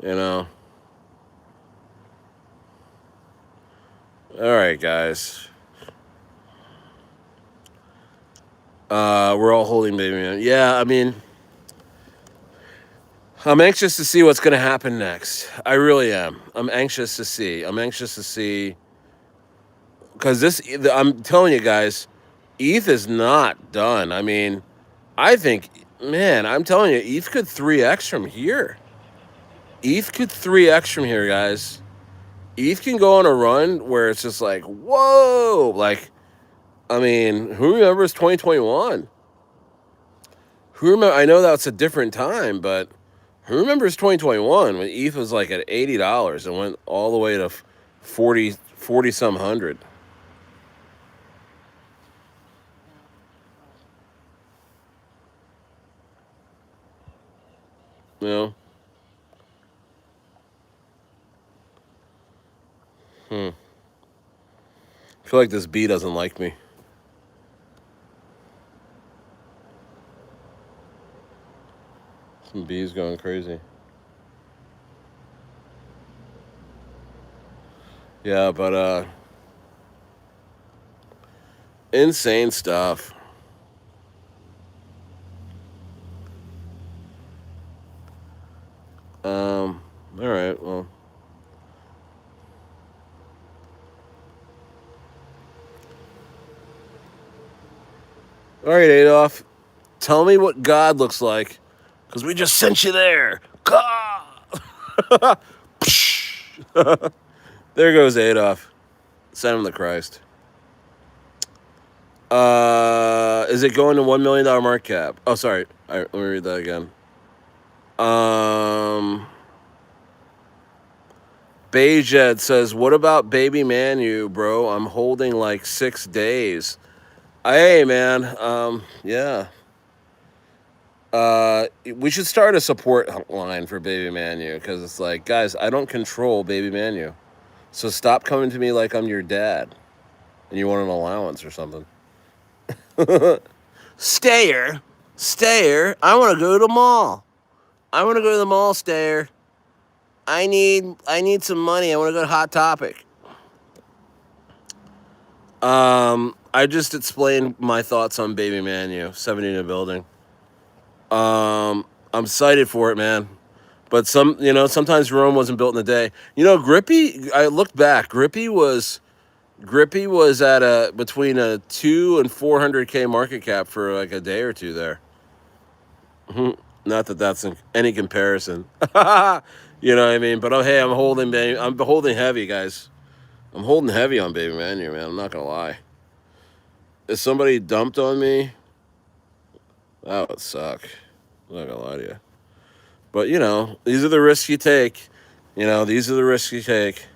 you know, all right, guys. We're all holding Babyman. Yeah, I mean, I'm anxious to see what's going to happen next. I really am. I'm anxious to see because I'm telling you guys, ETH is not done. I mean, I think, man, I'm telling you, ETH could 3x from here. ETH could 3x from here, guys. ETH can go on a run where it's just like, whoa, like, I mean, who remembers 2021? I know that's a different time, but who remembers 2021 when ETH was like at $80 and went all the way to 40 some hundred? You know? I feel like this bee doesn't like me. Some bees going crazy. Yeah, but insane stuff. All right, well. All right, Adolf. Tell me what God looks like, because we just sent you there. God! There goes Adolf. Send him the Christ. Is it going to $1 million market cap? Oh, sorry. All right, let me read that again. Bayjed says, what about Babymanyu, bro? I'm holding like 6 days. Hey, man. Yeah. We should start a support line for Babymanyu, because it's like, guys, I don't control Babymanyu. So stop coming to me like I'm your dad. and you want an allowance or something. Stayer, Stayer, I want to go to the mall. I want to go to the mall, Stayer. I need some money. I want to go to Hot Topic. I just explained my thoughts on Babymanyu, 70 in a building. I'm excited for it, man. But sometimes Rome wasn't built in a day. Grippy. I looked back. Grippy was at between a 2 and 400K market cap for like a day or two there. Not that that's any comparison. You know what I mean? But hey, I'm holding heavy, guys. I'm holding heavy on Babymanyu, man. I'm not gonna lie. If somebody dumped on me, that would suck. I'm not gonna lie to you. But these are the risks you take. These are the risks you take.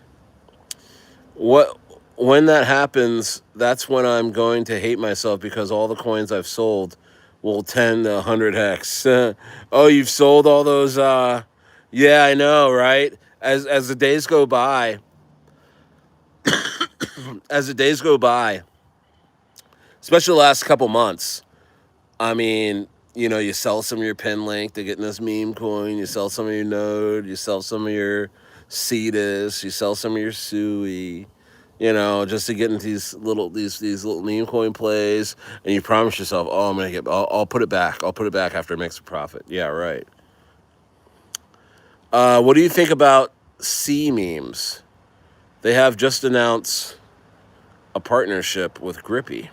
When that happens, that's when I'm going to hate myself because all the coins I've sold will 10 to 100 hex. Oh, you've sold all those yeah, I know, right? As the days go by, as the days go by, especially the last couple months, I mean, you sell some of your pin link to get in this meme coin, you sell some of your node, you sell some of your Cetus, you sell some of your Sui, just to get into these little meme coin plays, and you promise yourself, oh, I'll put it back. I'll put it back after it makes a profit. Yeah, right. What do you think about C memes? They have just announced a partnership with Grippy.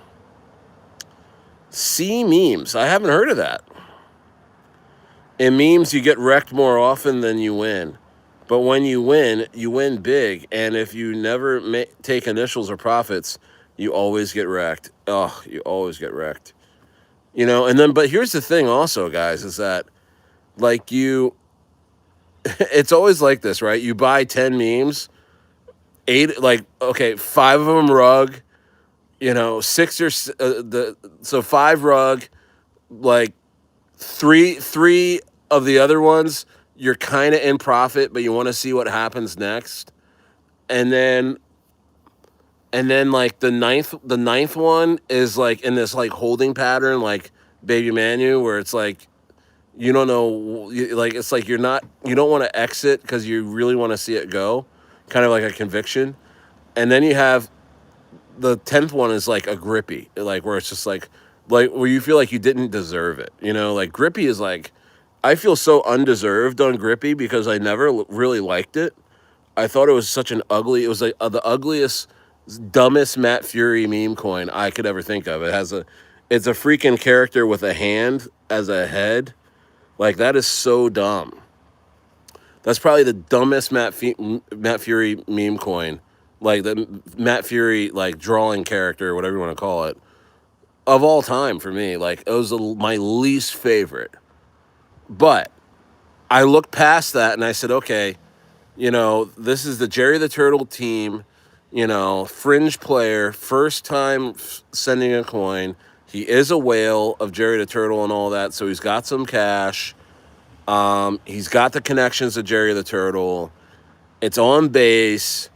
C memes. I haven't heard of that. In memes, you get wrecked more often than you win. But when you win big. And if you never take initials or profits, you always get wrecked. Oh, you always get wrecked. But here's the thing also, guys, is that, like, it's always like this, right? You buy 10 memes, 8, like, okay, 5 of them rug, 6 or, so 5 rug, like, three of the other ones, you're kind of in profit, but you want to see what happens next. And then like the ninth one is like in this like holding pattern, like Babymanyu, where it's like, you don't know, like, it's like you don't want to exit because you really want to see it go, kind of like a conviction. And then you have the 10th one is like a Grippy, like where it's just like where you feel like you didn't deserve it. Like Grippy is like, I feel so undeserved on Grippy because I never really liked it. I thought it was it was like the ugliest, dumbest Matt Fury meme coin I could ever think of. It's a freaking character with a hand as a head. Like, that is so dumb. That's probably the dumbest Matt Fury meme coin. Like the Matt Fury, like, drawing character, whatever you want to call it, of all time for me. Like, it was my least favorite. But I looked past that and I said, okay, this is the Jerry the Turtle team, fringe player, first time sending a coin. He is a whale of Jerry the Turtle and all that, so he's got some cash. He's got the connections to Jerry the Turtle. It's on base.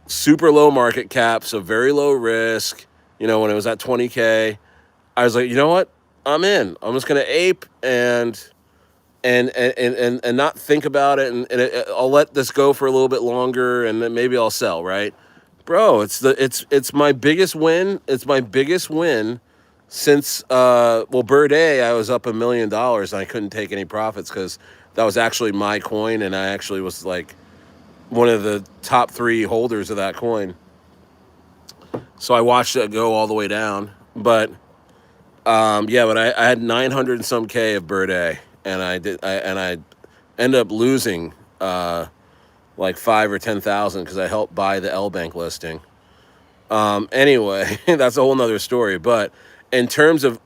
Super low market cap, so very low risk. When it was at 20K, I was like, you know what? I'm in. I'm just gonna ape and not think about it, and I'll let this go for a little bit longer, and then maybe I'll sell. Right, bro? It's my biggest win. It's my biggest win since Bird A. I was up $1 million and I couldn't take any profits because that was actually my coin, and I actually was like one of the top 3 holders of that coin. So I watched it go all the way down, but but I had 900 and some K of Bird A, and I ended up losing like 5 or 10,000 because I helped buy the L Bank listing. Anyway, that's a whole nother story. But in terms of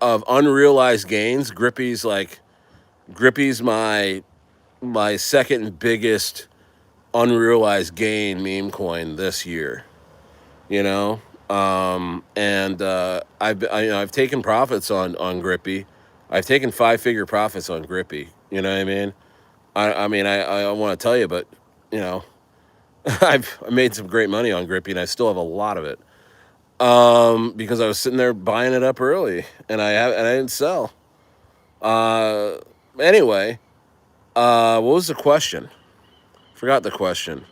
unrealized gains, Grippy's my second biggest unrealized gain meme coin this year. I've taken profits on Grippy. I've taken 5-figure profits on Grippy. You know what I mean? I want to tell you, but I made some great money on Grippy, and I still have a lot of it. Because I was sitting there buying it up early, and I didn't sell. Uh, anyway, what was the question? Forgot the question.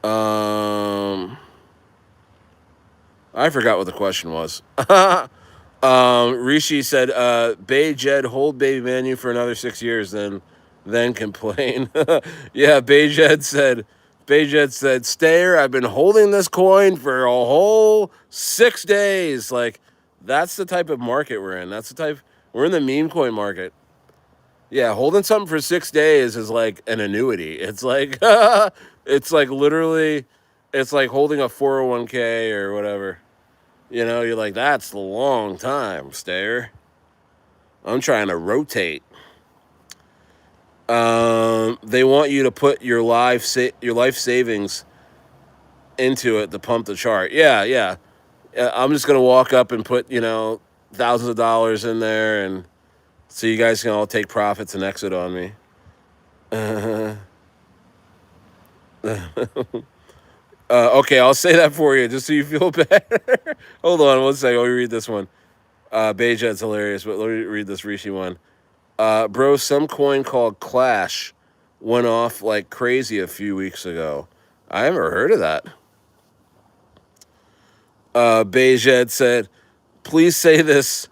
Um, I forgot what the question was. Rishi said, "Bay Jed hold Babymanyu for another 6 years, then complain." Yeah, Bay Jed said, "Stayer, I've been holding this coin for a whole 6 days." Like, that's the type of market we're in. That's the type we're in the meme coin market. Yeah, holding something for 6 days is like an annuity. It's like it's like literally, it's like holding a 401k or whatever. You're like, that's a long time, Stayer. I'm trying to rotate. They want you to put your life savings into it to pump the chart. Yeah, yeah. I'm just gonna walk up and put thousands of dollars in there, and so you guys can all take profits and exit on me. Okay, I'll say that for you just so you feel better. Hold on one second. Let me read this one. Bejet's hilarious, but let me read this Rishi one. Bro, some coin called Clash went off like crazy a few weeks ago. I haven't heard of that. Bejet said, please say this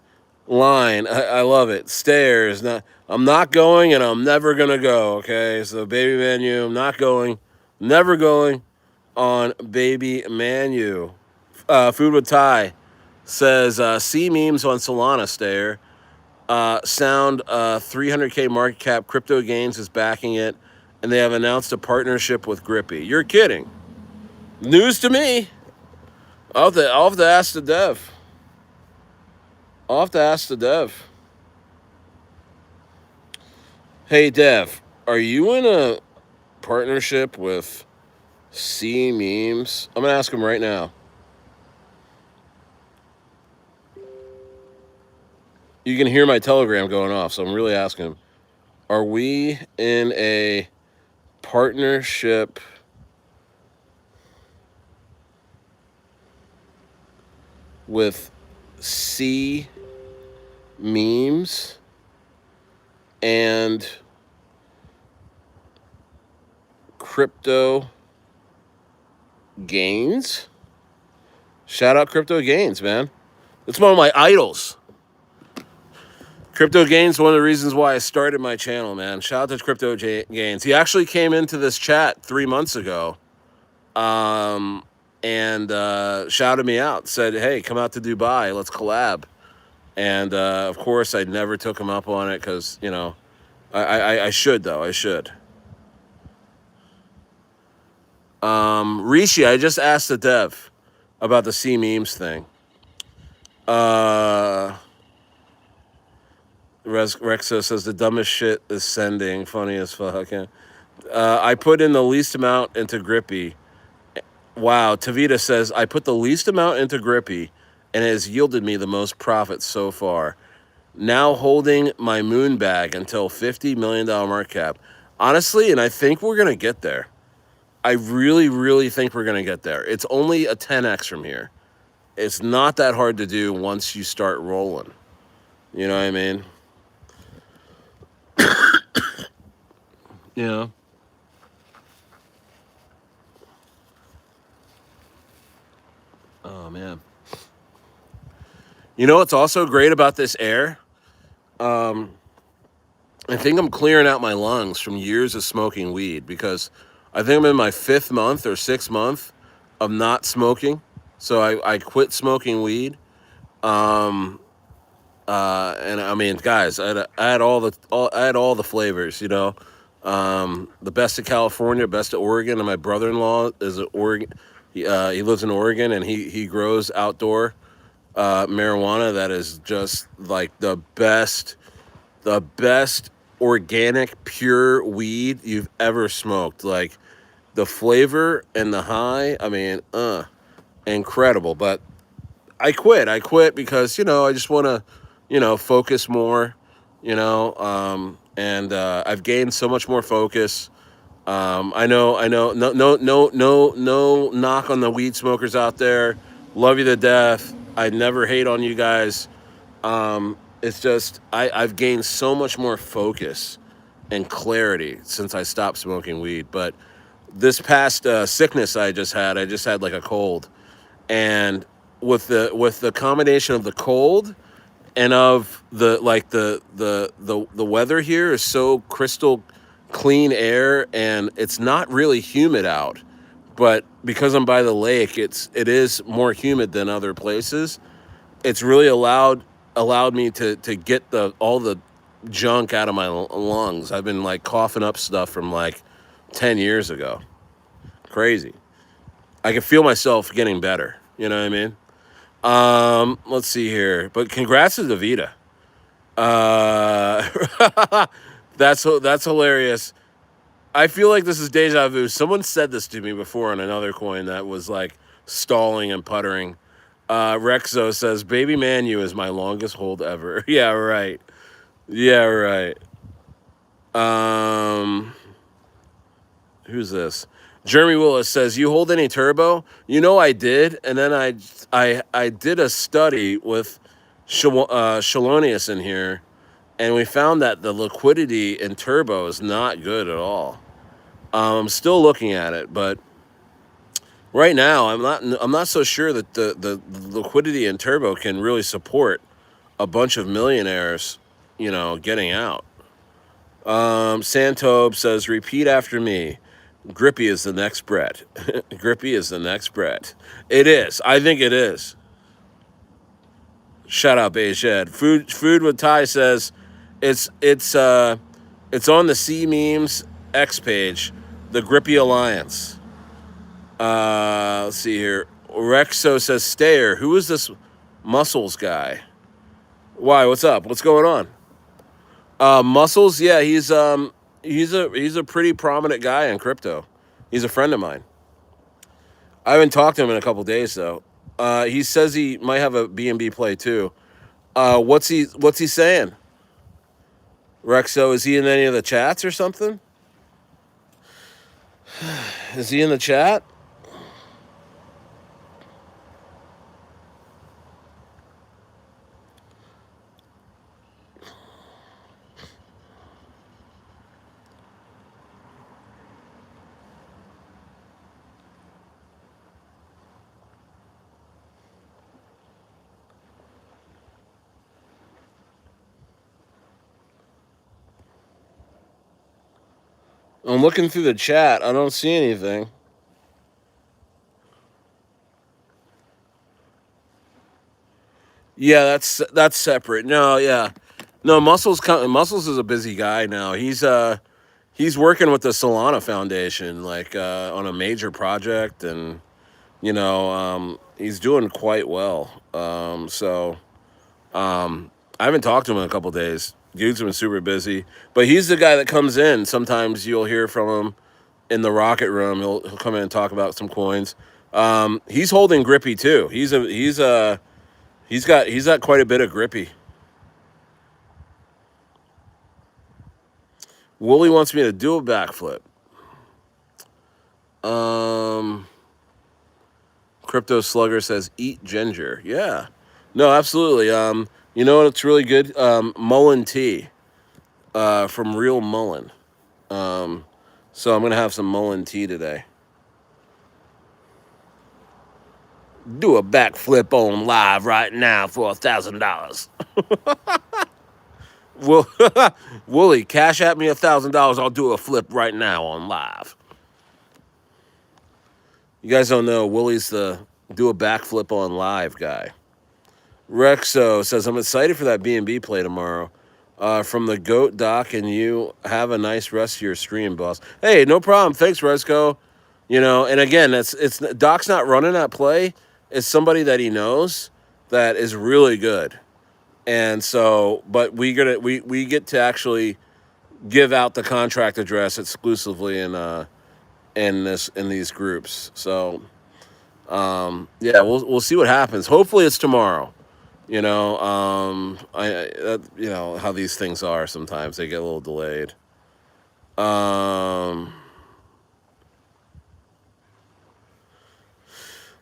line. I love it. Stairs. I'm not going and I'm never going to go. Okay, so Babymanyu, I'm not going, never going on Babymanyu. Food with Thai says, see memes on Solana, Stayer. Sound 300K market cap. Crypto Gains is backing it, and they have announced a partnership with Grippy. You're kidding. News to me. I'll have to ask the dev. I'll have to ask the dev. Hey, dev, are you in a partnership with C Memes? I'm going to ask him right now. You can hear my Telegram going off, so I'm really asking him. Are we in a partnership with C Memes and Crypto Gains? Shout out Crypto Gains, man. It's one of my idols. Crypto Gains, one of the reasons why I started my channel, man. Shout out to Crypto Gains. He actually came into this chat 3 months ago, and shouted me out. Said, "Hey, come out to Dubai. Let's collab." And of course, I never took him up on it because I should though. I should. Rishi, I just asked the dev about the C memes thing. Rexo says the dumbest shit is sending. Funny as fuck. Yeah. I put in the least amount into Grippy. Wow. Tavita says I put the least amount into Grippy, and it has yielded me the most profit so far. Now holding my moon bag until $50 million market cap. Honestly, and I think we're gonna get there. I really, really think we're gonna get there. It's only a 10x from here. It's not that hard to do once you start rolling. You know what I mean? Yeah. Oh man. You know what's also great about this air? I think I'm clearing out my lungs from years of smoking weed because I think I'm in my 5th month or 6th month of not smoking. So I quit smoking weed. And I mean, guys, I had all the flavors, the best of California, best of Oregon, and my brother-in-law is an Oregon. He lives in Oregon, and he grows outdoor marijuana that is just like the best organic pure weed you've ever smoked. Like the flavor and the high, I mean, incredible. But I quit because I just want to focus more, and I've gained so much more focus. I know, no knock on the weed smokers out there. Love you to death. I never hate on you guys. It's just I've gained so much more focus and clarity since I stopped smoking weed. But this past sickness I just had like a cold, and with the combination of the cold and of the like the weather here is so crystal clean air, and it's not really humid out, but because I'm by the lake, it is more humid than other places. It's really allowed me to get the all the junk out of my lungs. I've been like coughing up stuff from like 10 years ago. Crazy. I can feel myself getting better. You know what I mean? Let's see here. But congrats to Davita. That's hilarious. I feel like this is deja vu. Someone said this to me before on another coin that was like stalling and puttering. Rexo says, Babymanyu is my longest hold ever. Yeah, right. Yeah, right. Um, who's this? Jeremy Willis says, "You hold any turbo?" I did, and then I did a study with Shalonius in here, and we found that the liquidity in turbo is not good at all. I'm still looking at it, but right now I'm not so sure that the liquidity in turbo can really support a bunch of millionaires, getting out. Santob says, "Repeat after me. Grippy is the next Brett. Grippy is the next Brett. It is. I think it is." Shout out Bayshad. Food with Ty says, it's it's uh it's on the C memes X page, the Grippy Alliance. Let's see here. Rexo says, Stayer, who is this Muscles guy? Why? What's up? What's going on? Muscles, yeah, he's a pretty prominent guy in crypto. He's a friend of mine. I haven't talked to him in a couple days though. He says he might have a BNB play too. What's he saying? Rexo, is he in any of the chats or something? Is he in the chat? I'm looking through the chat. I don't see anything. Yeah, that's separate. No, yeah. No, Muscles is a busy guy now. He's working with the Solana Foundation, like on a major project, and he's doing quite well. I haven't talked to him in a couple days. Dude's been super busy, but he's the guy that comes in. Sometimes you'll hear from him in the Rocket Room. He'll come in and talk about some coins. He's holding Grippy too. He's got quite a bit of Grippy. Wooly wants me to do a backflip. Um, Crypto Slugger says eat ginger. Yeah, no, absolutely. You know what? It's really good. Mullen tea, from Real Mullen. Um, so I'm gonna have some Mullen tea today. Do a backflip on live right now for $1,000. Will Wooly, cash at me $1,000. I'll do a flip right now on live. You guys don't know Wooly's the do a backflip on live guy. Rexo says, I'm excited for that BNB play tomorrow. From the GOAT Doc, and you have a nice rest of your stream, boss. Hey, no problem. Thanks, Resco. And again, it's Doc's not running that play. It's somebody that he knows that is really good. And so, but we get to actually give out the contract address exclusively in these groups. So yeah, we'll see what happens. Hopefully it's tomorrow. You know how these things are. Sometimes they get a little delayed. Um,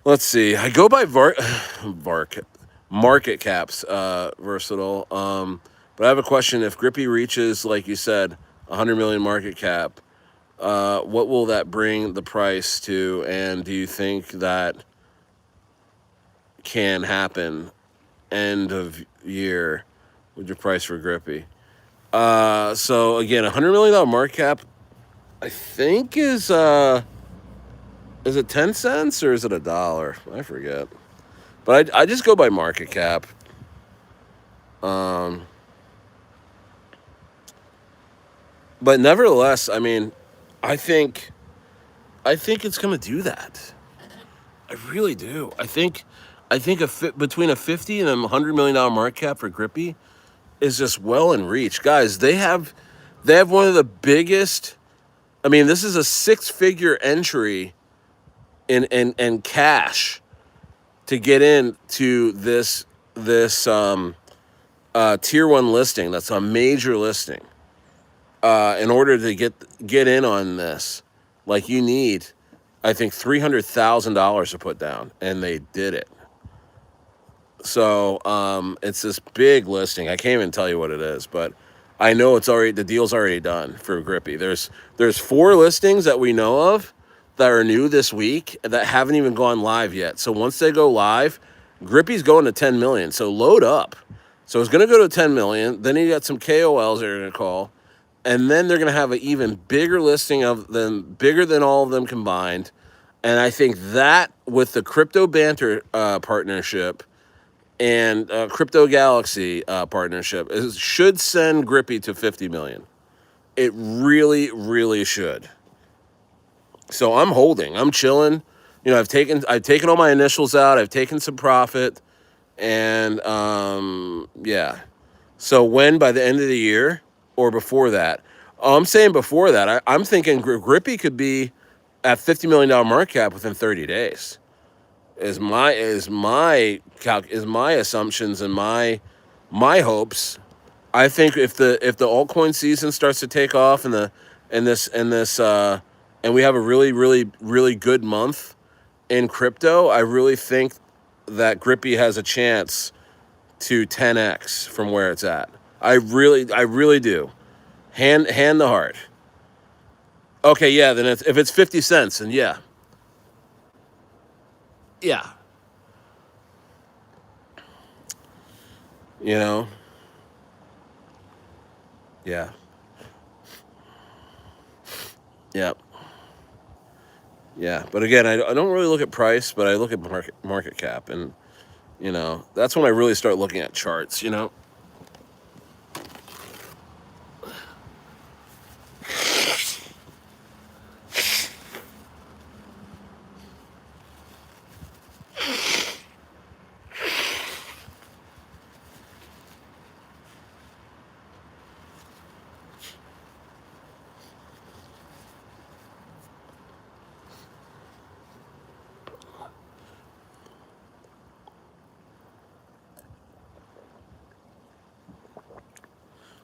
let's see. I go by Vark market caps. Versatile. But I have a question. If Grippy reaches, like you said, 100 million market cap, what will that bring the price to? And do you think that can happen end of year with your price for Grippy? So again, $100 million market cap, I think is it 10 cents or is it $1? I forget. But I just go by market cap. Um, but nevertheless, I mean, I think I think it's gonna do that. I really do. I think between a 50 and $100 million market cap for Grippy is just well in reach, guys. They have one of the biggest. I mean, this is a six-figure entry in cash to get into this tier one listing. That's a major listing. In order to get in on this, like you need, I think $300,000 to put down, and they did it. So it's this big listing. I can't even tell you what it is, but I know the deal's already done for Grippy. There's four listings that we know of that are new this week that haven't even gone live yet. So once they go live, Grippy's going to 10 million. So load up. So it's going to go to 10 million. Then you got some KOLs they're going to call, and then they're going to have an even bigger listing of them, bigger than all of them combined. And I think that with the Crypto Banter partnership and Crypto Galaxy partnership should send Grippy to 50 million. It really, really should. So I'm holding. I'm chilling. I've taken all my initials out. I've taken some profit, and yeah. So when by the end of the year or before that, I'm saying before that. I'm thinking Grippy could be at $50 million market cap within 30 days. Is my assumptions and my hopes. I think if the altcoin season starts to take off and we have a really really really good month in crypto, I really think that Grippy has a chance to 10x from where it's at. I really do. Hand the heart. Okay, yeah. Then if it's 50 cents, and yeah, yeah, you know, yeah, yeah. Yeah, but again, I don't really look at price, but I look at market cap, and that's when I really start looking at charts.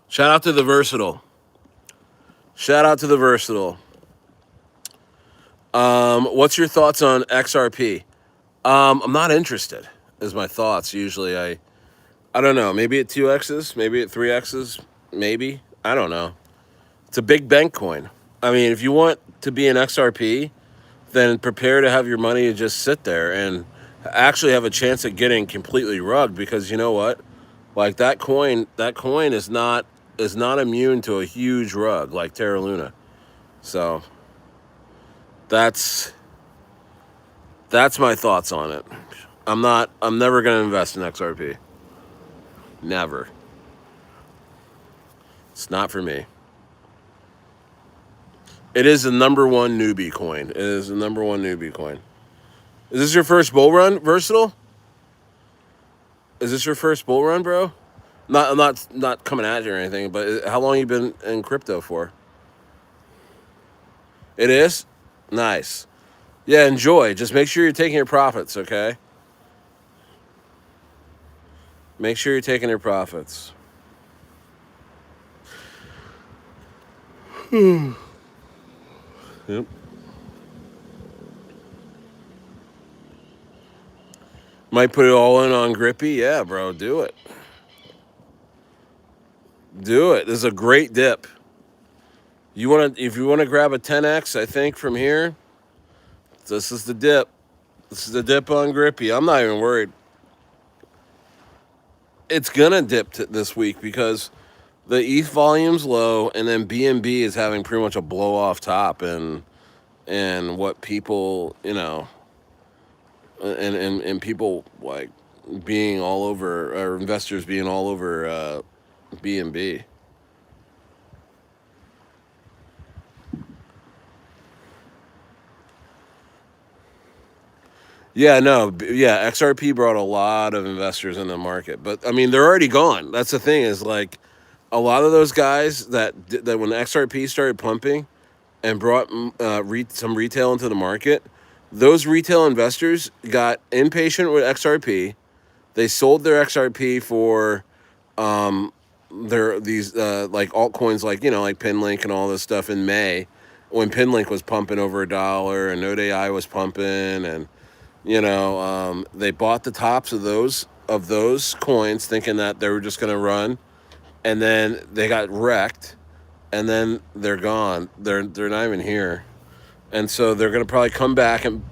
Shout out to the versatile. Shout out to the versatile. What's your thoughts on XRP? I'm not interested. Is my thoughts usually. I don't know. Maybe at 2x's, maybe at 3x's, maybe. I don't know. It's a big bank coin. I mean, if you want to be an XRP, then prepare to have your money just sit there and actually have a chance at getting completely rugged, because you know what? Like that coin is not immune to a huge rug like Terra Luna. So that's that's my thoughts on it. I'm never gonna invest in XRP. Never. It's not for me. It is the number one newbie coin. It is the number one newbie coin. Is this your first bull run, Versatile? Is this your first bull run, bro? I'm not coming at you or anything, but how long you been in crypto for? It is? Nice. Yeah, enjoy. Just make sure you're taking your profits, okay? Make sure you're taking your profits. Yep. Might put it all in on Grippy. Yeah, bro, do it. Do it. This is a great dip. If you want to grab a 10x, I think from here, this is the dip. This is the dip on Grippy. I'm not even worried. It's gonna dip this week because the ETH volume's low, and then BNB is having pretty much a blow off top, and what people and people like being all over, or investors being all over BNB. Yeah, no, yeah, XRP brought a lot of investors in the market, but I mean they're already gone. That's the thing is like a lot of those guys that when XRP started pumping and brought some retail into the market, those retail investors got impatient with XRP. They sold their XRP for their these like altcoins like like Pinlink and all this stuff in May when Pinlink was pumping over $1 and Node AI was pumping and they bought the tops of those coins thinking that they were just going to run, and then they got wrecked, and then they're gone. They're not even here, and so they're going to probably come back and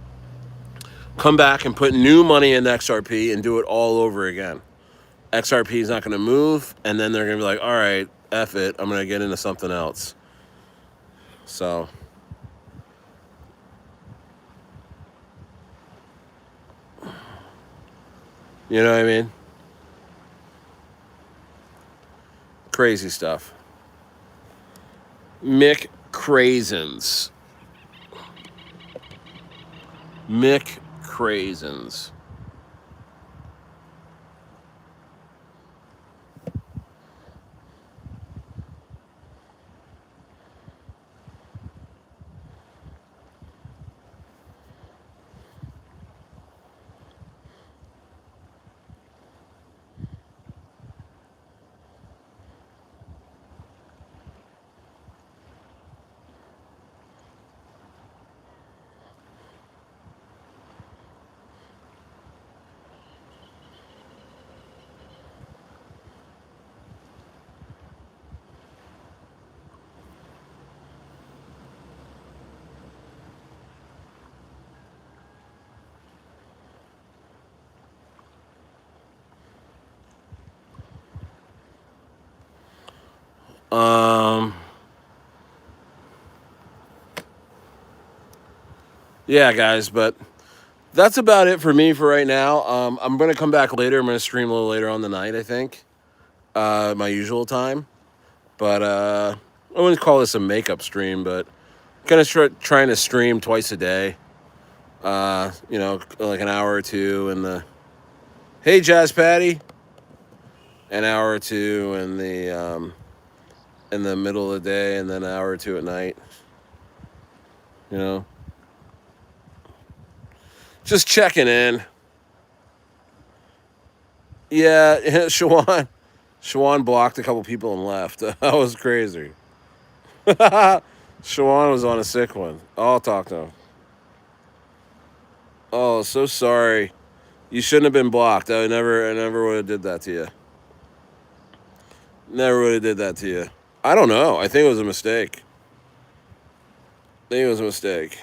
put new money in XRP and do it all over again. XRP is not going to move, and then they're going to be like, all right, F it, I'm going to get into something else. So, you know what I mean? Crazy stuff. Mick Crazens. Mick Crazens. Yeah, guys, but that's about it for me for right now. I'm gonna come back later. I'm gonna stream a little later on the night, I think, my usual time. But I wouldn't call this a makeup stream, but kind of trying to stream twice a day. Like an hour or two in the hey Jazz Patty, an hour or two in the middle of the day, and then an hour or two at night. You know, just checking in. Yeah, Shawan blocked a couple people and left. That was crazy. Shawan was on a sick one. I'll talk to him. Oh, so sorry. You shouldn't have been blocked. I never would have did that to you. Never would have did that to you. I don't know. I think it was a mistake. I think it was a mistake.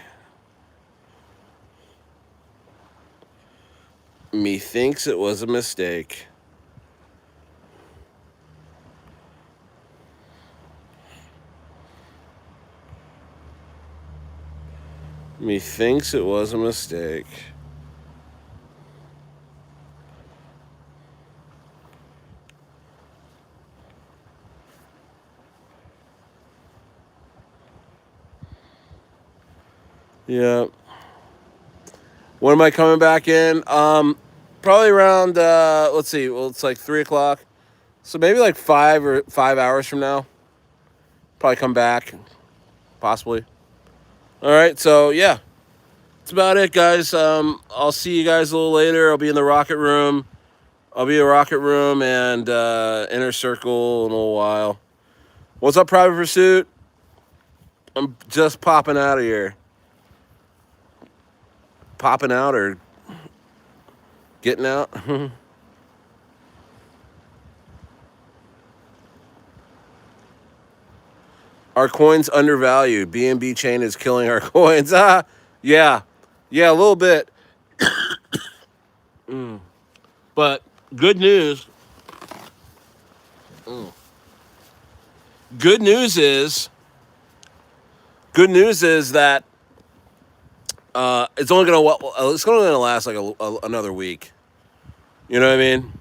Me thinks it was a mistake. Me thinks it was a mistake. Yeah. When am I coming back in? Probably around let's see, well it's like 3 o'clock. So maybe like 5 hours from now. Probably come back. Possibly. Alright, so yeah. That's about it, guys. I'll see you guys a little later. I'll be in the rocket room. I'll be at Rocket Room and Inner Circle in a little while. What's up, Private Pursuit? I'm just popping out of here. Popping out or getting out? Our coins undervalued. BNB chain is killing our coins. Yeah. Yeah, a little bit. But good news. Good news is that it's only gonna last like another week. You know what I mean?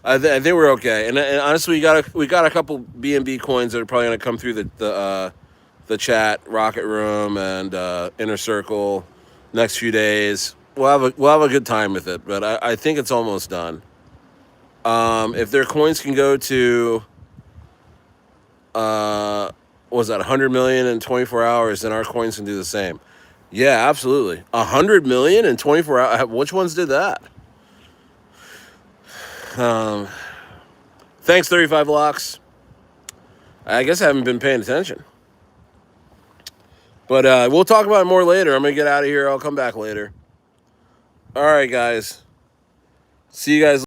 I think we're okay. And honestly, we got a couple BNB coins that are probably gonna come through the chat, Rocket Room, and Inner Circle next few days. We'll have a good time with it, but I think it's almost done. If their coins can go to what was that 100 million in 24 hours, then our coins can do the same. Yeah, absolutely. 100 million in 24 hours. Which ones did that? Thanks, 35 locks. I guess I haven't been paying attention. But we'll talk about it more later. I'm going to get out of here. I'll come back later. All right, guys. See you guys